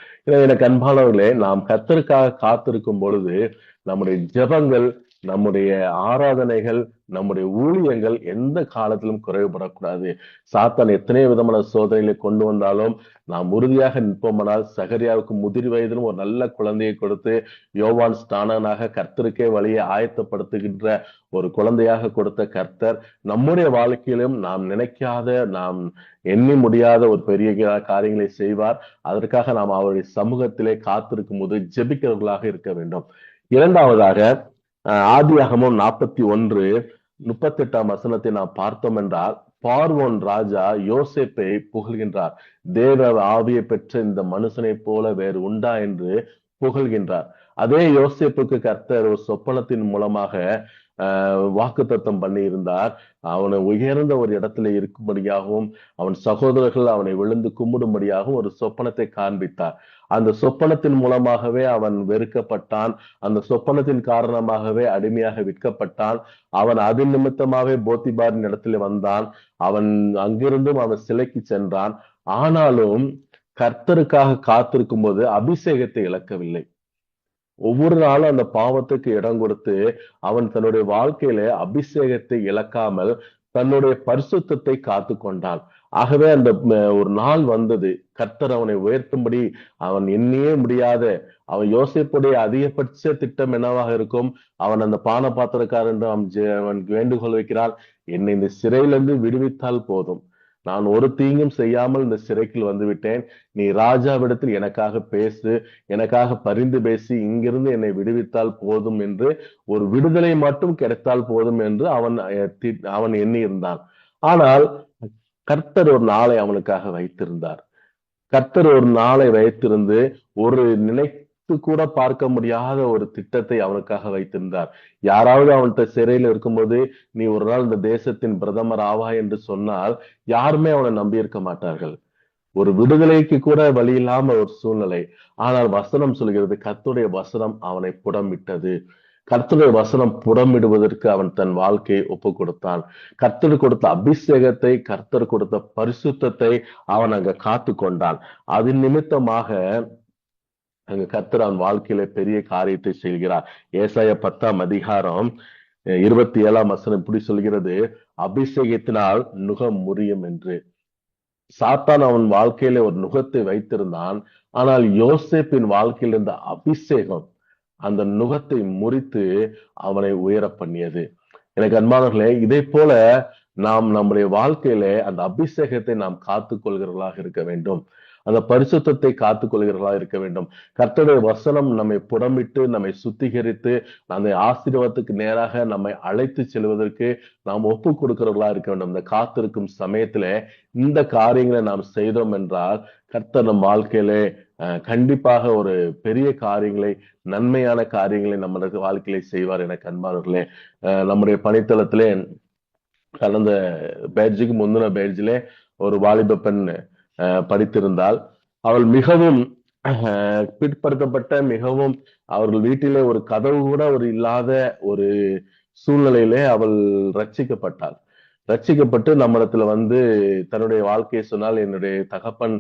எனக்கு அன்பானவர்களே, நாம் கர்த்தருக்காக காத்திருக்கும் பொழுது நம்முடைய ஜெபங்கள், நம்முடைய ஆராதனைகள், நம்முடைய ஊழியங்கள் எந்த காலத்திலும் குறைவுபடக்கூடாது. சாத்தான் எத்தனையோ விதமான சோதனைகளை கொண்டு வந்தாலும் நாம் உறுதியாக நிற்போமானால், சகரியாவுக்கு முதிர் வயதிலும் ஒரு நல்ல குழந்தையை கொடுத்து யோவான் ஸ்நானனாக கர்த்தருக்கே வழியை ஆயத்தப்படுத்துகின்ற ஒரு குழந்தையாக கொடுத்த கர்த்தர் நம்முடைய வாழ்க்கையிலும் நாம் நினைக்காத, நாம் எண்ணி முடியாத ஒரு பெரிய காரியங்களை செய்வார். அதற்காக நாம் அவருடைய சமூகத்திலே காத்திருக்கும் போது ஜெபிக்கிறவர்களாக இருக்க வேண்டும். இரண்டாவதாக ஆதியாகமம் 41:38 நாம் பார்த்தோம் என்றால், பார்வோன் ராஜா யோசேப்பை புகழ்கின்றார். தேவ ஆவியை பெற்ற இந்த மனுஷனை போல வேறு உண்டா என்று புகழ்கின்றார். அதே யோசேப்புக்கு கர்த்தர் ஒரு சொப்பனத்தின் மூலமாக வாக்குத்தத்தம் பண்ணி இருந்தார். அவனை உயர்ந்த ஒரு இடத்துல இருக்கும்படியாகவும் அவன் சகோதரர்கள் அவனை விழுந்து கும்பிடும்படியாகவும் ஒரு சொப்பனத்தை காண்பித்தார். அந்த சொப்பனத்தின் மூலமாகவே அவன் வெறுக்கப்பட்டான். அந்த சொப்பனத்தின் காரணமாகவே அடிமையாக விற்கப்பட்டான். அவன் அதன் நிமித்தமாகவே போத்திபாரின் இடத்துல வந்தான். அவன் அங்கிருந்தும் அவன் சிலைக்கு சென்றான். ஆனாலும் கர்த்தருக்காக காத்திருக்கும் போது அபிஷேகத்தை இழக்கவில்லை. ஒவ்வொரு நாளும் அந்த பாவத்துக்கு இடம் கொடுத்து அவன் தன்னுடைய வாழ்க்கையில அபிஷேகத்தை இழக்காமல் தன்னுடைய பரிசுத்தத்தை காத்து கொண்டான். ஆகவே அந்த ஒரு நாள் வந்தது, கர்த்தர் அவனை உயர்த்தும்படி. அவன் எண்ணியே முடியாத, அவன் யோசிப்புடைய அதிகபட்ச திட்டம் என்னவாக இருக்கும்? அவன் அந்த பான பாத்திரக்காரன் அவன் வேண்டுகோள் வைக்கிறான், என்னை இந்த சிறையிலிருந்து விடுவித்தால் போதும், நான் ஒரு தீங்கும் செய்யாமல் இந்த சிறைக்குள் வந்து விட்டேன், நீ ராஜாவிடத்தில் எனக்காக பேசு, எனக்காக பரிந்து பேசி இங்கிருந்து என்னை விடுவித்தால் போதும் என்று, ஒரு விடுதலை மட்டும் கிடைத்தால் போதும் என்று அவன் எண்ணி இருந்தான். ஆனால் கர்த்தர் ஒரு நாளை அவனுக்காக வைத்திருந்தார். கர்த்தர் ஒரு நாளை வைத்திருந்து ஒரு நினைத்து கூட பார்க்க முடியாத ஒரு திட்டத்தை அவனுக்காக வைத்திருந்தார். யாராவது அவன்கிட்ட சிறையில் இருக்கும்போது நீ ஒரு நாள் இந்த தேசத்தின் பிரதமர் ஆவா என்று சொன்னால் யாருமே அவனை நம்பி இருக்க மாட்டார்கள். ஒரு விடுதலைக்கு கூட வழி இல்லாம ஒரு சூழ்நிலை. ஆனால் வசனம் சொல்கிறது, கர்த்தருடைய வசனம் அவனை புடமிட்டது. கர்த்தருடைய வசனம் புடமிடுவதற்கு அவன் தன் வாழ்க்கையை ஒப்பு கொடுத்தான். கர்த்தர் கொடுத்த அபிஷேகத்தை, கர்த்தர் கொடுத்த பரிசுத்தத்தை அவன் அங்க காத்து கொண்டான். அதன் நிமித்தமாக அங்க கர்த்தர் அவன் வாழ்க்கையில பெரிய காரியத்தை செய்கிறார். ஏசாயா 10:27 இப்படி சொல்கிறது, அபிஷேகத்தினால் நுகம் முறியும் என்று. சாத்தான் அவன் வாழ்க்கையில ஒரு நுகத்தை வைத்திருந்தான். ஆனால் யோசேப்பின் வாழ்க்கையில் இருந்த அபிஷேகம் அந்த நுகத்தை முறித்து அவனை உயர பண்ணியது. எனக்கு அன்பானவர்களே, இதை போல நாம் நம்முடைய வாழ்க்கையில அந்த அபிஷேகத்தை நாம் காத்துக் கொள்கிறவர்களாக இருக்க வேண்டும். அந்த பரிசுத்தத்தை காத்துக் கொள்கிறவர்களாக இருக்க வேண்டும். கர்த்தருடைய வசனம் நம்மை புடமிட்டு, நம்மை சுத்திகரித்து, அந்த ஆசீர்வாதத்துக்கு நேராக நம்மை அழைத்து செல்வதற்கு நாம் ஒப்பு கொடுக்கிறவர்களா இருக்க வேண்டும். இந்த காத்திருக்கும் சமயத்துல இந்த காரியங்களை நாம் செய்தோம் என்றால் கர்த்தர் நம் வாழ்க்கையிலே கண்டிப்பாக ஒரு பெரிய காரியங்களை, நன்மையான காரியங்களை நம்மளுக்கு வாழ்க்கையில செய்வார். எனக்கு அன்பானவர்களே, நம்முடைய பணித்தளத்திலே கடந்த பேட்ஜுக்கு முந்தின பேட்ஜிலே ஒரு வாலிப பெண் படித்திருந்தால் அவள் மிகவும் பிற்படுத்தப்பட்ட, மிகவும் அவர்கள் வீட்டிலே ஒரு கதவு கூட ஒரு இல்லாத ஒரு சூழ்நிலையிலே அவள் ரட்சிக்கப்பட்டாள். ரட்சிக்கப்பட்டு நம்மிடத்துல வந்து தன்னுடைய வாழ்க்கையை சொன்னால், என்னுடைய தகப்பன்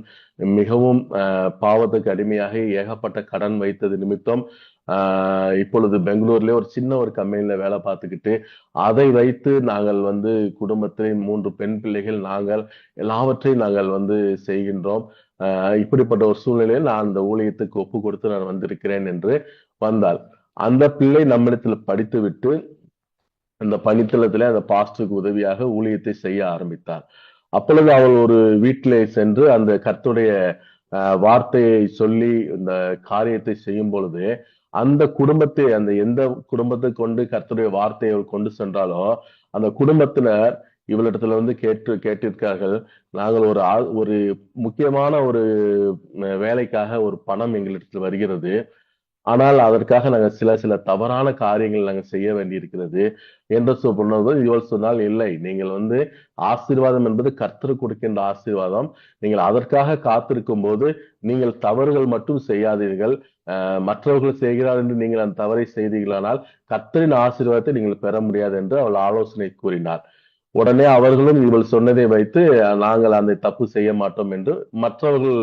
மிகவும் பாவத்துக்கு அடிமையாக ஏகப்பட்ட கடன் வைத்தது நிமித்தம் இப்பொழுது பெங்களூர்ல ஒரு சின்ன ஒரு கம்பெனில வேலை பார்த்துக்கிட்டு அதை வைத்து நாங்கள் வந்து குடும்பத்திலே 3 பெண் பிள்ளைகள், நாங்கள் எல்லாவற்றையும் நாங்கள் வந்து செய்கின்றோம். இப்படிப்பட்ட ஒரு சூழ்நிலையில் நான் அந்த ஊழியத்துக்கு ஒப்பு கொடுத்து நான் வந்திருக்கிறேன் என்று வந்தாள். அந்த பிள்ளை நம்மிடத்துல படித்து விட்டு அந்த பணித்தளத்திலே அந்த பாஸ்டருக்கு உதவியாக ஊழியத்தை செய்ய ஆரம்பித்தார். அப்பொழுது அவள் ஒரு வீட்டிலே சென்று அந்த கர்த்தருடைய வார்த்தையை சொல்லி இந்த காரியத்தை செய்யும் பொழுது அந்த குடும்பத்தை, அந்த எந்த குடும்பத்தை கொண்டு கர்த்தருடைய வார்த்தையை அவள் கொண்டு சென்றாலோ அந்த குடும்பத்தினர் இவளிடத்துல வந்து கேட்டிருக்கார்கள், நாங்கள் ஒரு முக்கியமான ஒரு வேலைக்காக ஒரு பணம் எங்களிடத்தில் வருகிறது. ஆனால் அதற்காக நாங்க சில தவறான காரியங்கள் நாங்க செய்ய வேண்டியிருக்கிறது என்று சொன்னது. இவள் சொன்னால், இல்லை, நீங்கள் வந்து ஆசீர்வாதம் என்பது கர்த்தர் கொடுக்கின்ற ஆசீர்வாதம். நீங்கள் அதற்காக காத்திருக்கும் போது நீங்கள் தவறுகள் மட்டும் செய்யாதீர்கள். மற்றவர்கள் செய்கிறார் என்று நீங்கள் அந்த தவறை செய்தீர்களானால் கர்த்தரின் ஆசீர்வாதத்தை நீங்கள் பெற முடியாது என்று அவள் ஆலோசனை கூறினார். உடனே அவர்களும் இவள் சொன்னதை வைத்து நாங்கள் அந்த தப்பு செய்ய மாட்டோம் என்று மற்றவர்கள்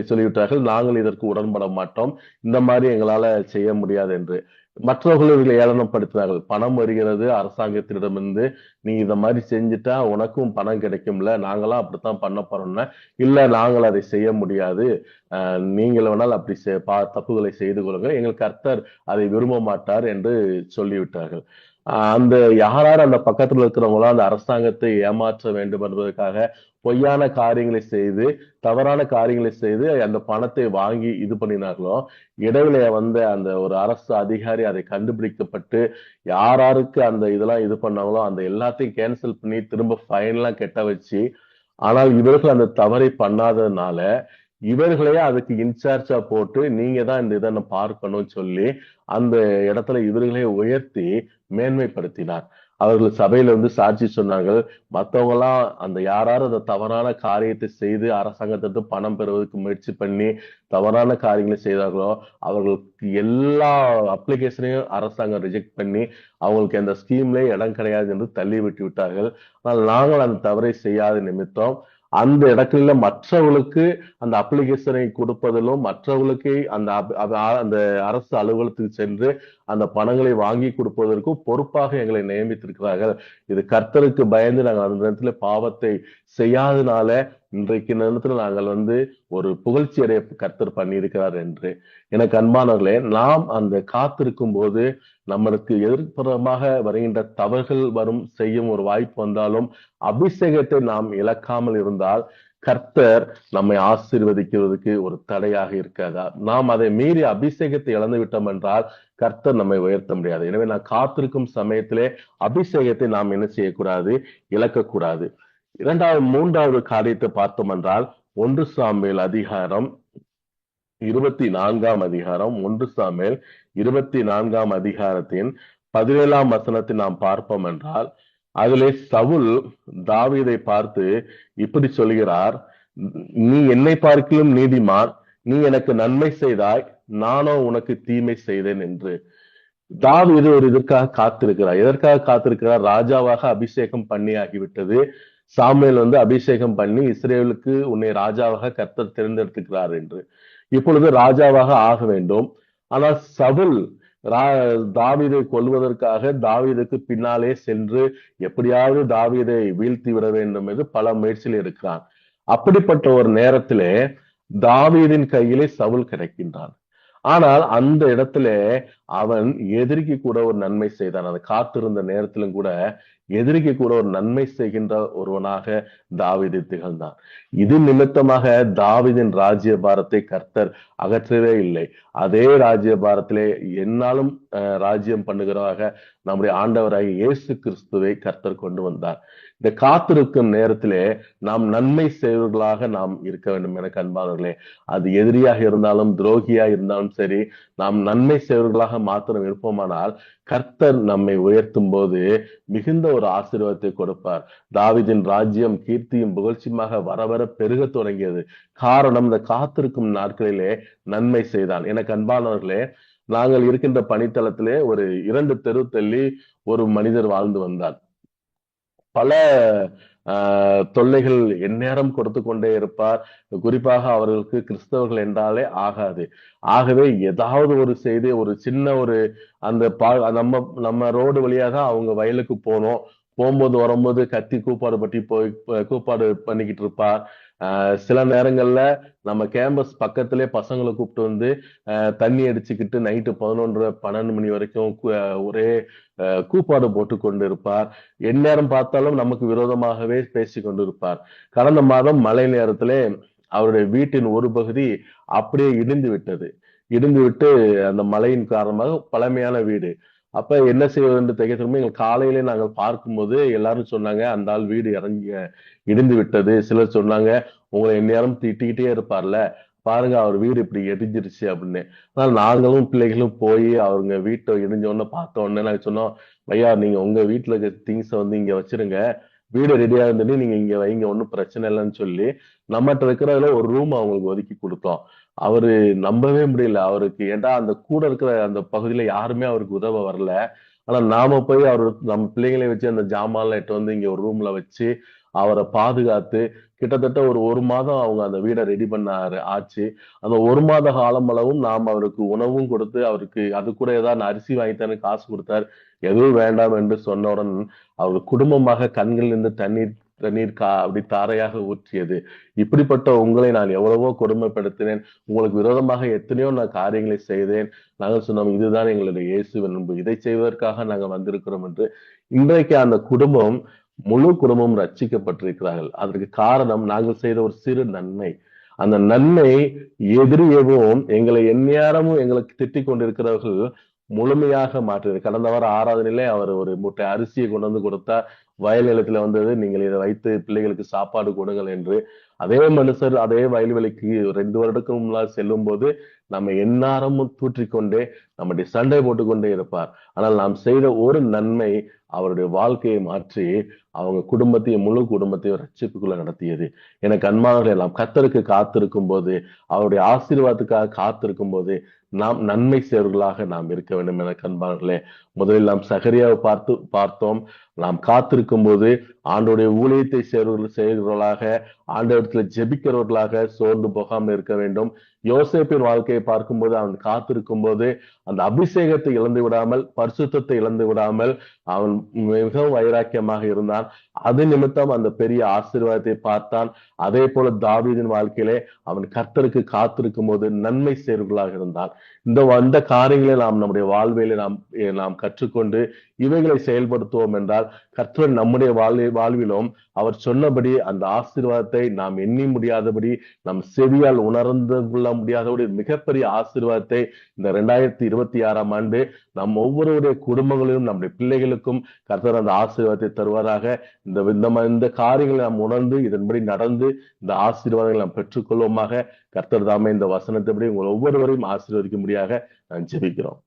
சொல்லிவிட்டார்கள். நாங்கள் இதற்கு உடன்பட மாட்டோம், இந்த மாதிரி எங்களால செய்ய முடியாது என்று. மற்றவர்கள் இவர்களை ஏளனப்படுத்தினார்கள். பணம் வருகிறது அரசாங்கத்திடமிருந்து, நீ இத மாதிரி செஞ்சுட்டா உனக்கும் பணம் கிடைக்கும்ல, நாங்களாம் அப்படித்தான் பண்ண போறோம்னா, இல்ல நாங்கள் அதை செய்ய முடியாது, நீங்கள் வேணால் அப்படி தப்புகளை செய்து கொள்ளுங்கள், எங்கள் கர்த்தர் அதை விரும்ப மாட்டார் என்று சொல்லிவிட்டார்கள். அந்த யாரார் அந்த பக்கத்துல இருக்கிறவங்களோ அந்த அரசாங்கத்தை ஏமாற்ற வேண்டும் என்பதற்காக பொய்யான காரியங்களை செய்து, தவறான காரியங்களை செய்து அந்த பணத்தை வாங்கி இது பண்ணினார்களோ, இடையில வந்த அந்த ஒரு அரசு அதிகாரி அதை கண்டுபிடிக்கப்பட்டு யாராருக்கு அந்த இதெல்லாம் இது பண்ணாங்களோ அந்த எல்லாத்தையும் கேன்சல் பண்ணி திரும்ப ஃபைன் எல்லாம் கட்ட வச்சு, ஆனால் இவர்கள் அந்த தவறை பண்ணாததுனால இவர்களையே அதுக்கு இன்சார்ஜா போட்டு நீங்க தான் இந்த இதை பார்க்கணும்னு சொல்லி அந்த இடத்துல இவர்களே உயர்த்தி மேன்மைப்படுத்தினார். அவர்கள் சபையில வந்து சாட்சி சொன்னார்கள். மத்தவங்க எல்லாம் அந்த யாராரும் அந்த தவறான காரியத்தை செய்து அரசாங்கத்திற்கு பணம் பெறுவதற்கு முயற்சி பண்ணி தவறான காரியங்களை செய்தார்களோ அவர்களுக்கு எல்லா அப்ளிகேஷனையும் அரசாங்கம் ரிஜெக்ட் பண்ணி அவங்களுக்கு அந்த ஸ்கீம்லயே இடம் கிடையாது என்று தள்ளி விட்டு விட்டார்கள். ஆனால் நாங்கள் அந்த தவறை செய்யாத நிமித்தம் அந்த இடத்துல மற்றவர்களுக்கு அந்த அப்ளிகேஷனை கொடுப்பதிலும், மற்றவர்களுக்கு அந்த அரசு அலுவலகத்துக்கு சென்று அந்த பணங்களை வாங்கி கொடுப்பதற்கும் பொறுப்பாக எங்களை நியமித்திருக்கிறார்கள். இது கர்த்தருக்கு பயந்து நாங்கள் அந்த நேரத்துல பாவத்தை செய்யாதனால இன்றைக்கு நேரத்துல நாங்கள் வந்து ஒரு புகழ்ச்சி அடைய கர்த்தர் பண்ணியிருக்கிறார் என்று. எனக்கு அன்பானவர்களே, நாம் அந்த காத்திருக்கும் போது நம்மளுக்கு எதிர்ப்புறமாக வருகின்ற தவறுகள் செய்யும் ஒரு வாய்ப்பு வந்தாலும் அபிஷேகத்தை நாம் இழக்காமல் இருந்தால் கர்த்தர் நம்மை ஆசீர்வதிக்கிறதுக்கு ஒரு தடையாக இருக்காதா? நாம் அதை மீறி அபிஷேகத்தை இழந்து விட்டோம் என்றால் கர்த்தர் நம்மை உயர்த்த முடியாது. எனவே நான் காத்திருக்கும் சமயத்திலே அபிஷேகத்தை நாம் என்ன செய்யக்கூடாது, இழக்கக்கூடாது. மூன்றாவது காரியத்தை பார்த்தோம் என்றால் 1 சாமுவேல் அதிகாரம் 24 1 சாமுவேல் 24 அதிகாரத்தின் 17 வசனத்தை நாம் பார்ப்போம் என்றால், அதிலே சவுல் தாவீதை பார்த்து இப்படி சொல்கிறார், நீ என்னை பார்க்கிலும் நீதிமான், நீ எனக்கு நன்மை செய்தாய், நானோ உனக்கு தீமை செய்தேன் என்று. தாவீது ஒரு இதற்காக காத்திருக்கிறார். எதற்காக காத்திருக்கிறார்? ராஜாவாக அபிஷேகம் பண்ணி ஆகிவிட்டது. சாமுவேல் வந்து அபிஷேகம் பண்ணி இஸ்ரேலுக்கு உன்னை ராஜாவாக கர்த்தர் தேர்ந்தெடுத்துக்கிறார் என்று. இப்பொழுது ராஜாவாக ஆக வேண்டும். ஆனால் சவுல் தாவீதை கொல்வதற்காக தாவீதுக்கு பின்னாலே சென்று எப்படியாவது தாவீதை வீழ்த்தி விட வேண்டும் என்று பல முயற்சியில் இருக்கிறான். அப்படிப்பட்ட ஒரு நேரத்திலே தாவீதின் கையிலே சவுல் கிடைக்கின்றான். ஆனால் அந்த இடத்துல அவன் எதிரிக்கு கூட ஒரு நன்மை செய்தான். அதை காத்திருந்த நேரத்திலும் கூட எதிரிக்கு கூட ஒரு நன்மை செய்கின்ற ஒருவனாக தாவீது திகழ்ந்தான். இது நிமித்தமாக தாவீதின் ராஜ்யபாரத்தை கர்த்தர் அகற்றவே இல்லை. அதே ராஜ்யபாரத்திலே என்னாலும் ராஜ்யம் பண்ணுகிறவராக நம்முடைய ஆண்டவராகிய இயேசு கிறிஸ்துவை கர்த்தர் கொண்டு வந்தார். இந்த காத்திருக்கும் நேரத்திலே நாம் நன்மை செய்வர்களாக நாம் இருக்க வேண்டும் என அன்பானவர்களே. அது எதிரியாக இருந்தாலும் துரோகியாக இருந்தாலும் சரி, நாம் நன்மை செய்வர்களாக மாத்திரம் இருப்போமானால் கர்த்தர் நம்மை உயர்த்தும் போது மிகுந்த ஒரு ஆசீர்வாதத்தை கொடுப்பார். தாவீதின் ராஜ்யம் கீர்த்தியும் புகழ்ச்சியுமாக வர வர பெருக தொடங்கியது. காரணம், இந்த காத்திருக்கும் நாட்களிலே நன்மை செய்தான். எனக்கு அன்பானவர்களே, நாங்கள் இருக்கின்ற பணித்தளத்திலே ஒரு 2 தெரு தள்ளி ஒரு மனிதர் வாழ்ந்து வந்தார். பல தொல்லைகள் எந்நேரம் கொடுத்து கொண்டே இருப்பார். குறிப்பாக அவர்களுக்கு கிறிஸ்தவர்கள் என்றாலே ஆகாது. ஆகவே ஏதாவது ஒரு செய்தி, ஒரு சின்ன ஒரு அந்த நம்ம நம்ம ரோடு வழியா தான் அவங்க வயலுக்கு போனோம். போகும்போது வரும்போது கத்தி கூப்பாடு பற்றி கூப்பாடு பண்ணிக்கிட்டு இருப்பார். சில நேரங்கள்ல நம்ம கேம்பஸ் பக்கத்திலே பசங்களை கூப்பிட்டு வந்து தண்ணி அடிச்சுக்கிட்டு நைட்டு 11 12 மணி வரைக்கும் ஒரே கூப்பாடு போட்டு கொண்டு இருப்பார். எந்நேரம் பார்த்தாலும் நமக்கு விரோதமாகவே பேசி கொண்டிருப்பார். கடந்த மாதம் மழை நேரத்திலே அவருடைய வீட்டின் ஒரு பகுதி அப்படியே இடிந்து விட்டது. இடிந்து விட்டு அந்த மழையின் காரணமாக பழமையான வீடு. அப்ப என்ன செய்வது என்று திகைத்திருந்தோம். எங்கள் காலையிலே நாங்கள் பார்க்கும்போது எல்லாரும் சொன்னாங்க, அந்த ஆள் வீடு இடிந்து விட்டது. சிலர் சொன்னாங்க, உங்களை எந்நேரம் திட்டிக்கிட்டே இருப்பார்ல, பாருங்க அவர் வீடு இப்படி இடிஞ்சிருச்சு அப்படின்னு. ஆனால் நாங்களும் பிள்ளைகளும் போய் அவங்க வீட்டை இடிஞ்ச உடனே பார்த்த உடனே நாங்க சொன்னோம், ஐயா நீங்க உங்க வீட்டுல இருக்க திங்ஸ வந்து இங்க வச்சிருங்க, வீடு ரெடியா இருந்துட்டு நீங்க இங்க வைங்க, ஒன்னும் பிரச்சனை இல்லைன்னு சொல்லி நம்மகிட்ட இருக்கிறதுல ஒரு ரூம் அவங்களுக்கு ஒதுக்கி கொடுத்தோம். அவரு நம்பவே முடியல. அவருக்கு ஏன்டா அந்த கூட இருக்கிற அந்த பகுதியில யாருமே அவருக்கு உதவ வரல. ஆனா நாம போய் நம்ம பிள்ளைங்களை வச்சு அந்த ஜாமான்லாம் எட்டு வந்து இங்க ஒரு ரூம்ல வச்சு அவரை பாதுகாத்து கிட்டத்தட்ட ஒரு மாதம் அவங்க அந்த வீடை ரெடி பண்ண ஆச்சு. அந்த 1 மாத காலம் அளவும் நாம் அவருக்கு உணவும் கொடுத்து, அவருக்கு அது கூட ஏதாவது அரிசி வாங்கித்தானு காசு கொடுத்தார். எதுவும் வேண்டாம் என்று சொன்னவுடன் அவர் குடும்பமாக கண்களிலிருந்து தண்ணீர் தண்ணீர் அப்படி தாரையாக ஊற்றியது. இப்படிப்பட்ட உங்களை நான் எவ்வளவோ கொடுமைப்படுத்தினேன், உங்களுக்கு விரோதமாக எத்தனையோ நான் காரியங்களை செய்தேன். நாங்கள் சொன்னோம், இதுதான் எங்களுடைய இயேசுவின் அன்பு, இதை செய்வதற்காக நாங்கள் வந்திருக்கிறோம் என்று. இன்றைக்கு அந்த குடும்பம் முழு குடும்பமும் ரட்சிக்கப்பட்டிருக்கிறார்கள். அதற்கு காரணம் நாங்கள் செய்த ஒரு சிறு நன்மை. அந்த நன்மை எதிரியவும் எங்களை எந்நேரமும் எங்களுக்கு திட்டிக் கொண்டிருக்கிறவர்கள் முழுமையாக மாற்றியது. கடந்த வாரம் ஆராதனையிலே அவர் ஒரு மூட்டை அரிசியை கொண்டு வந்து கொடுத்தா, வயல் நிலத்துல வந்தது, நீங்கள் இதை வைத்து பிள்ளைகளுக்கு சாப்பாடு கொடுங்கள் என்று. அதே மனுஷர் அதே வயல்வெளிக்கு 2 வருடத்துக்கு முன்னால் செல்லும் போது நம்ம எந்நேரமும் தூற்றிக்கொண்டே நம்முடைய சண்டை போட்டுக்கொண்டே இருப்பார். ஆனால் நாம் செய்த ஒரு நன்மை அவருடைய வாழ்க்கையை மாற்றி அவங்க குடும்பத்தையும் முழு குடும்பத்தையும் ரட்சிப்புக்குள்ள நடத்தியது. எனக்கு அன்பானவர்களே, நாம் கர்த்தருக்கு காத்திருக்கும் போது, அவருடைய ஆசீர்வாதத்துக்காக காத்திருக்கும் போது நாம் நன்மை செய்வர்களாக நாம் இருக்க வேண்டும். எனக்கு அன்பானவர்களே, முதலில் நாம் சகரியாவை பார்த்தோம். நாம் காத்திருக்கும் போது ஆண்டோடைய ஊழியத்தை செய்கிறவர்களாக, ஆண்டவரத்துல ஜெபிக்கிறவர்களாக சோர்ந்து போகாமல் இருக்க வேண்டும். யோசேப்பின் வாழ்க்கையை பார்க்கும்போது அவன் காத்திருக்கும் போது அந்த அபிஷேகத்தை இழந்து விடாமல், பரிசுத்தத்தை இழந்து விடாமல் அவன் மிகவும் வைராக்கியமாக இருந்தான். அது நிமித்தம் அந்த பெரிய ஆசீர்வாதத்தை பார்த்தான். அதே போல தாவீதின் வாழ்க்கையிலே அவன் கர்த்தருக்கு காத்திருக்கும் போது நன்மை செய்வர்களாக இருந்தான். இந்த காரியங்களை நாம் நம்முடைய வாழ்விலே நாம் கற்றுக்கொண்டு இவைகளை செயல்படுத்துவோம் என்றால் கர்த்தர் நம்முடைய வாழ்விலும் அவர் சொன்னபடி அந்த ஆசீர்வாதத்தை நாம் எண்ணி முடியாதபடி, நம் செவியால் உணர்ந்து கொள்ள முடியாதபடி மிகப்பெரிய ஆசீர்வாதத்தை இந்த 2026ஆம் ஆண்டு நம் ஒவ்வொருவருடைய குடும்பங்களிலும் நம்முடைய பிள்ளைகளுக்கும் கர்த்தர் அந்த ஆசீர்வாதத்தை தருவாராக. இந்த காரியங்களை நாம் உணர்ந்து இதன்படி நடந்து இந்த ஆசீர்வாதங்களை நாம் பெற்றுக்கொள்வோமாக. கர்த்தர் தாமே இந்த வசனத்தைப்படி உங்கள் ஒவ்வொருவரையும் ஆசீர்வதிக்க முடியாக நான் ஜெபிக்கிறோம்.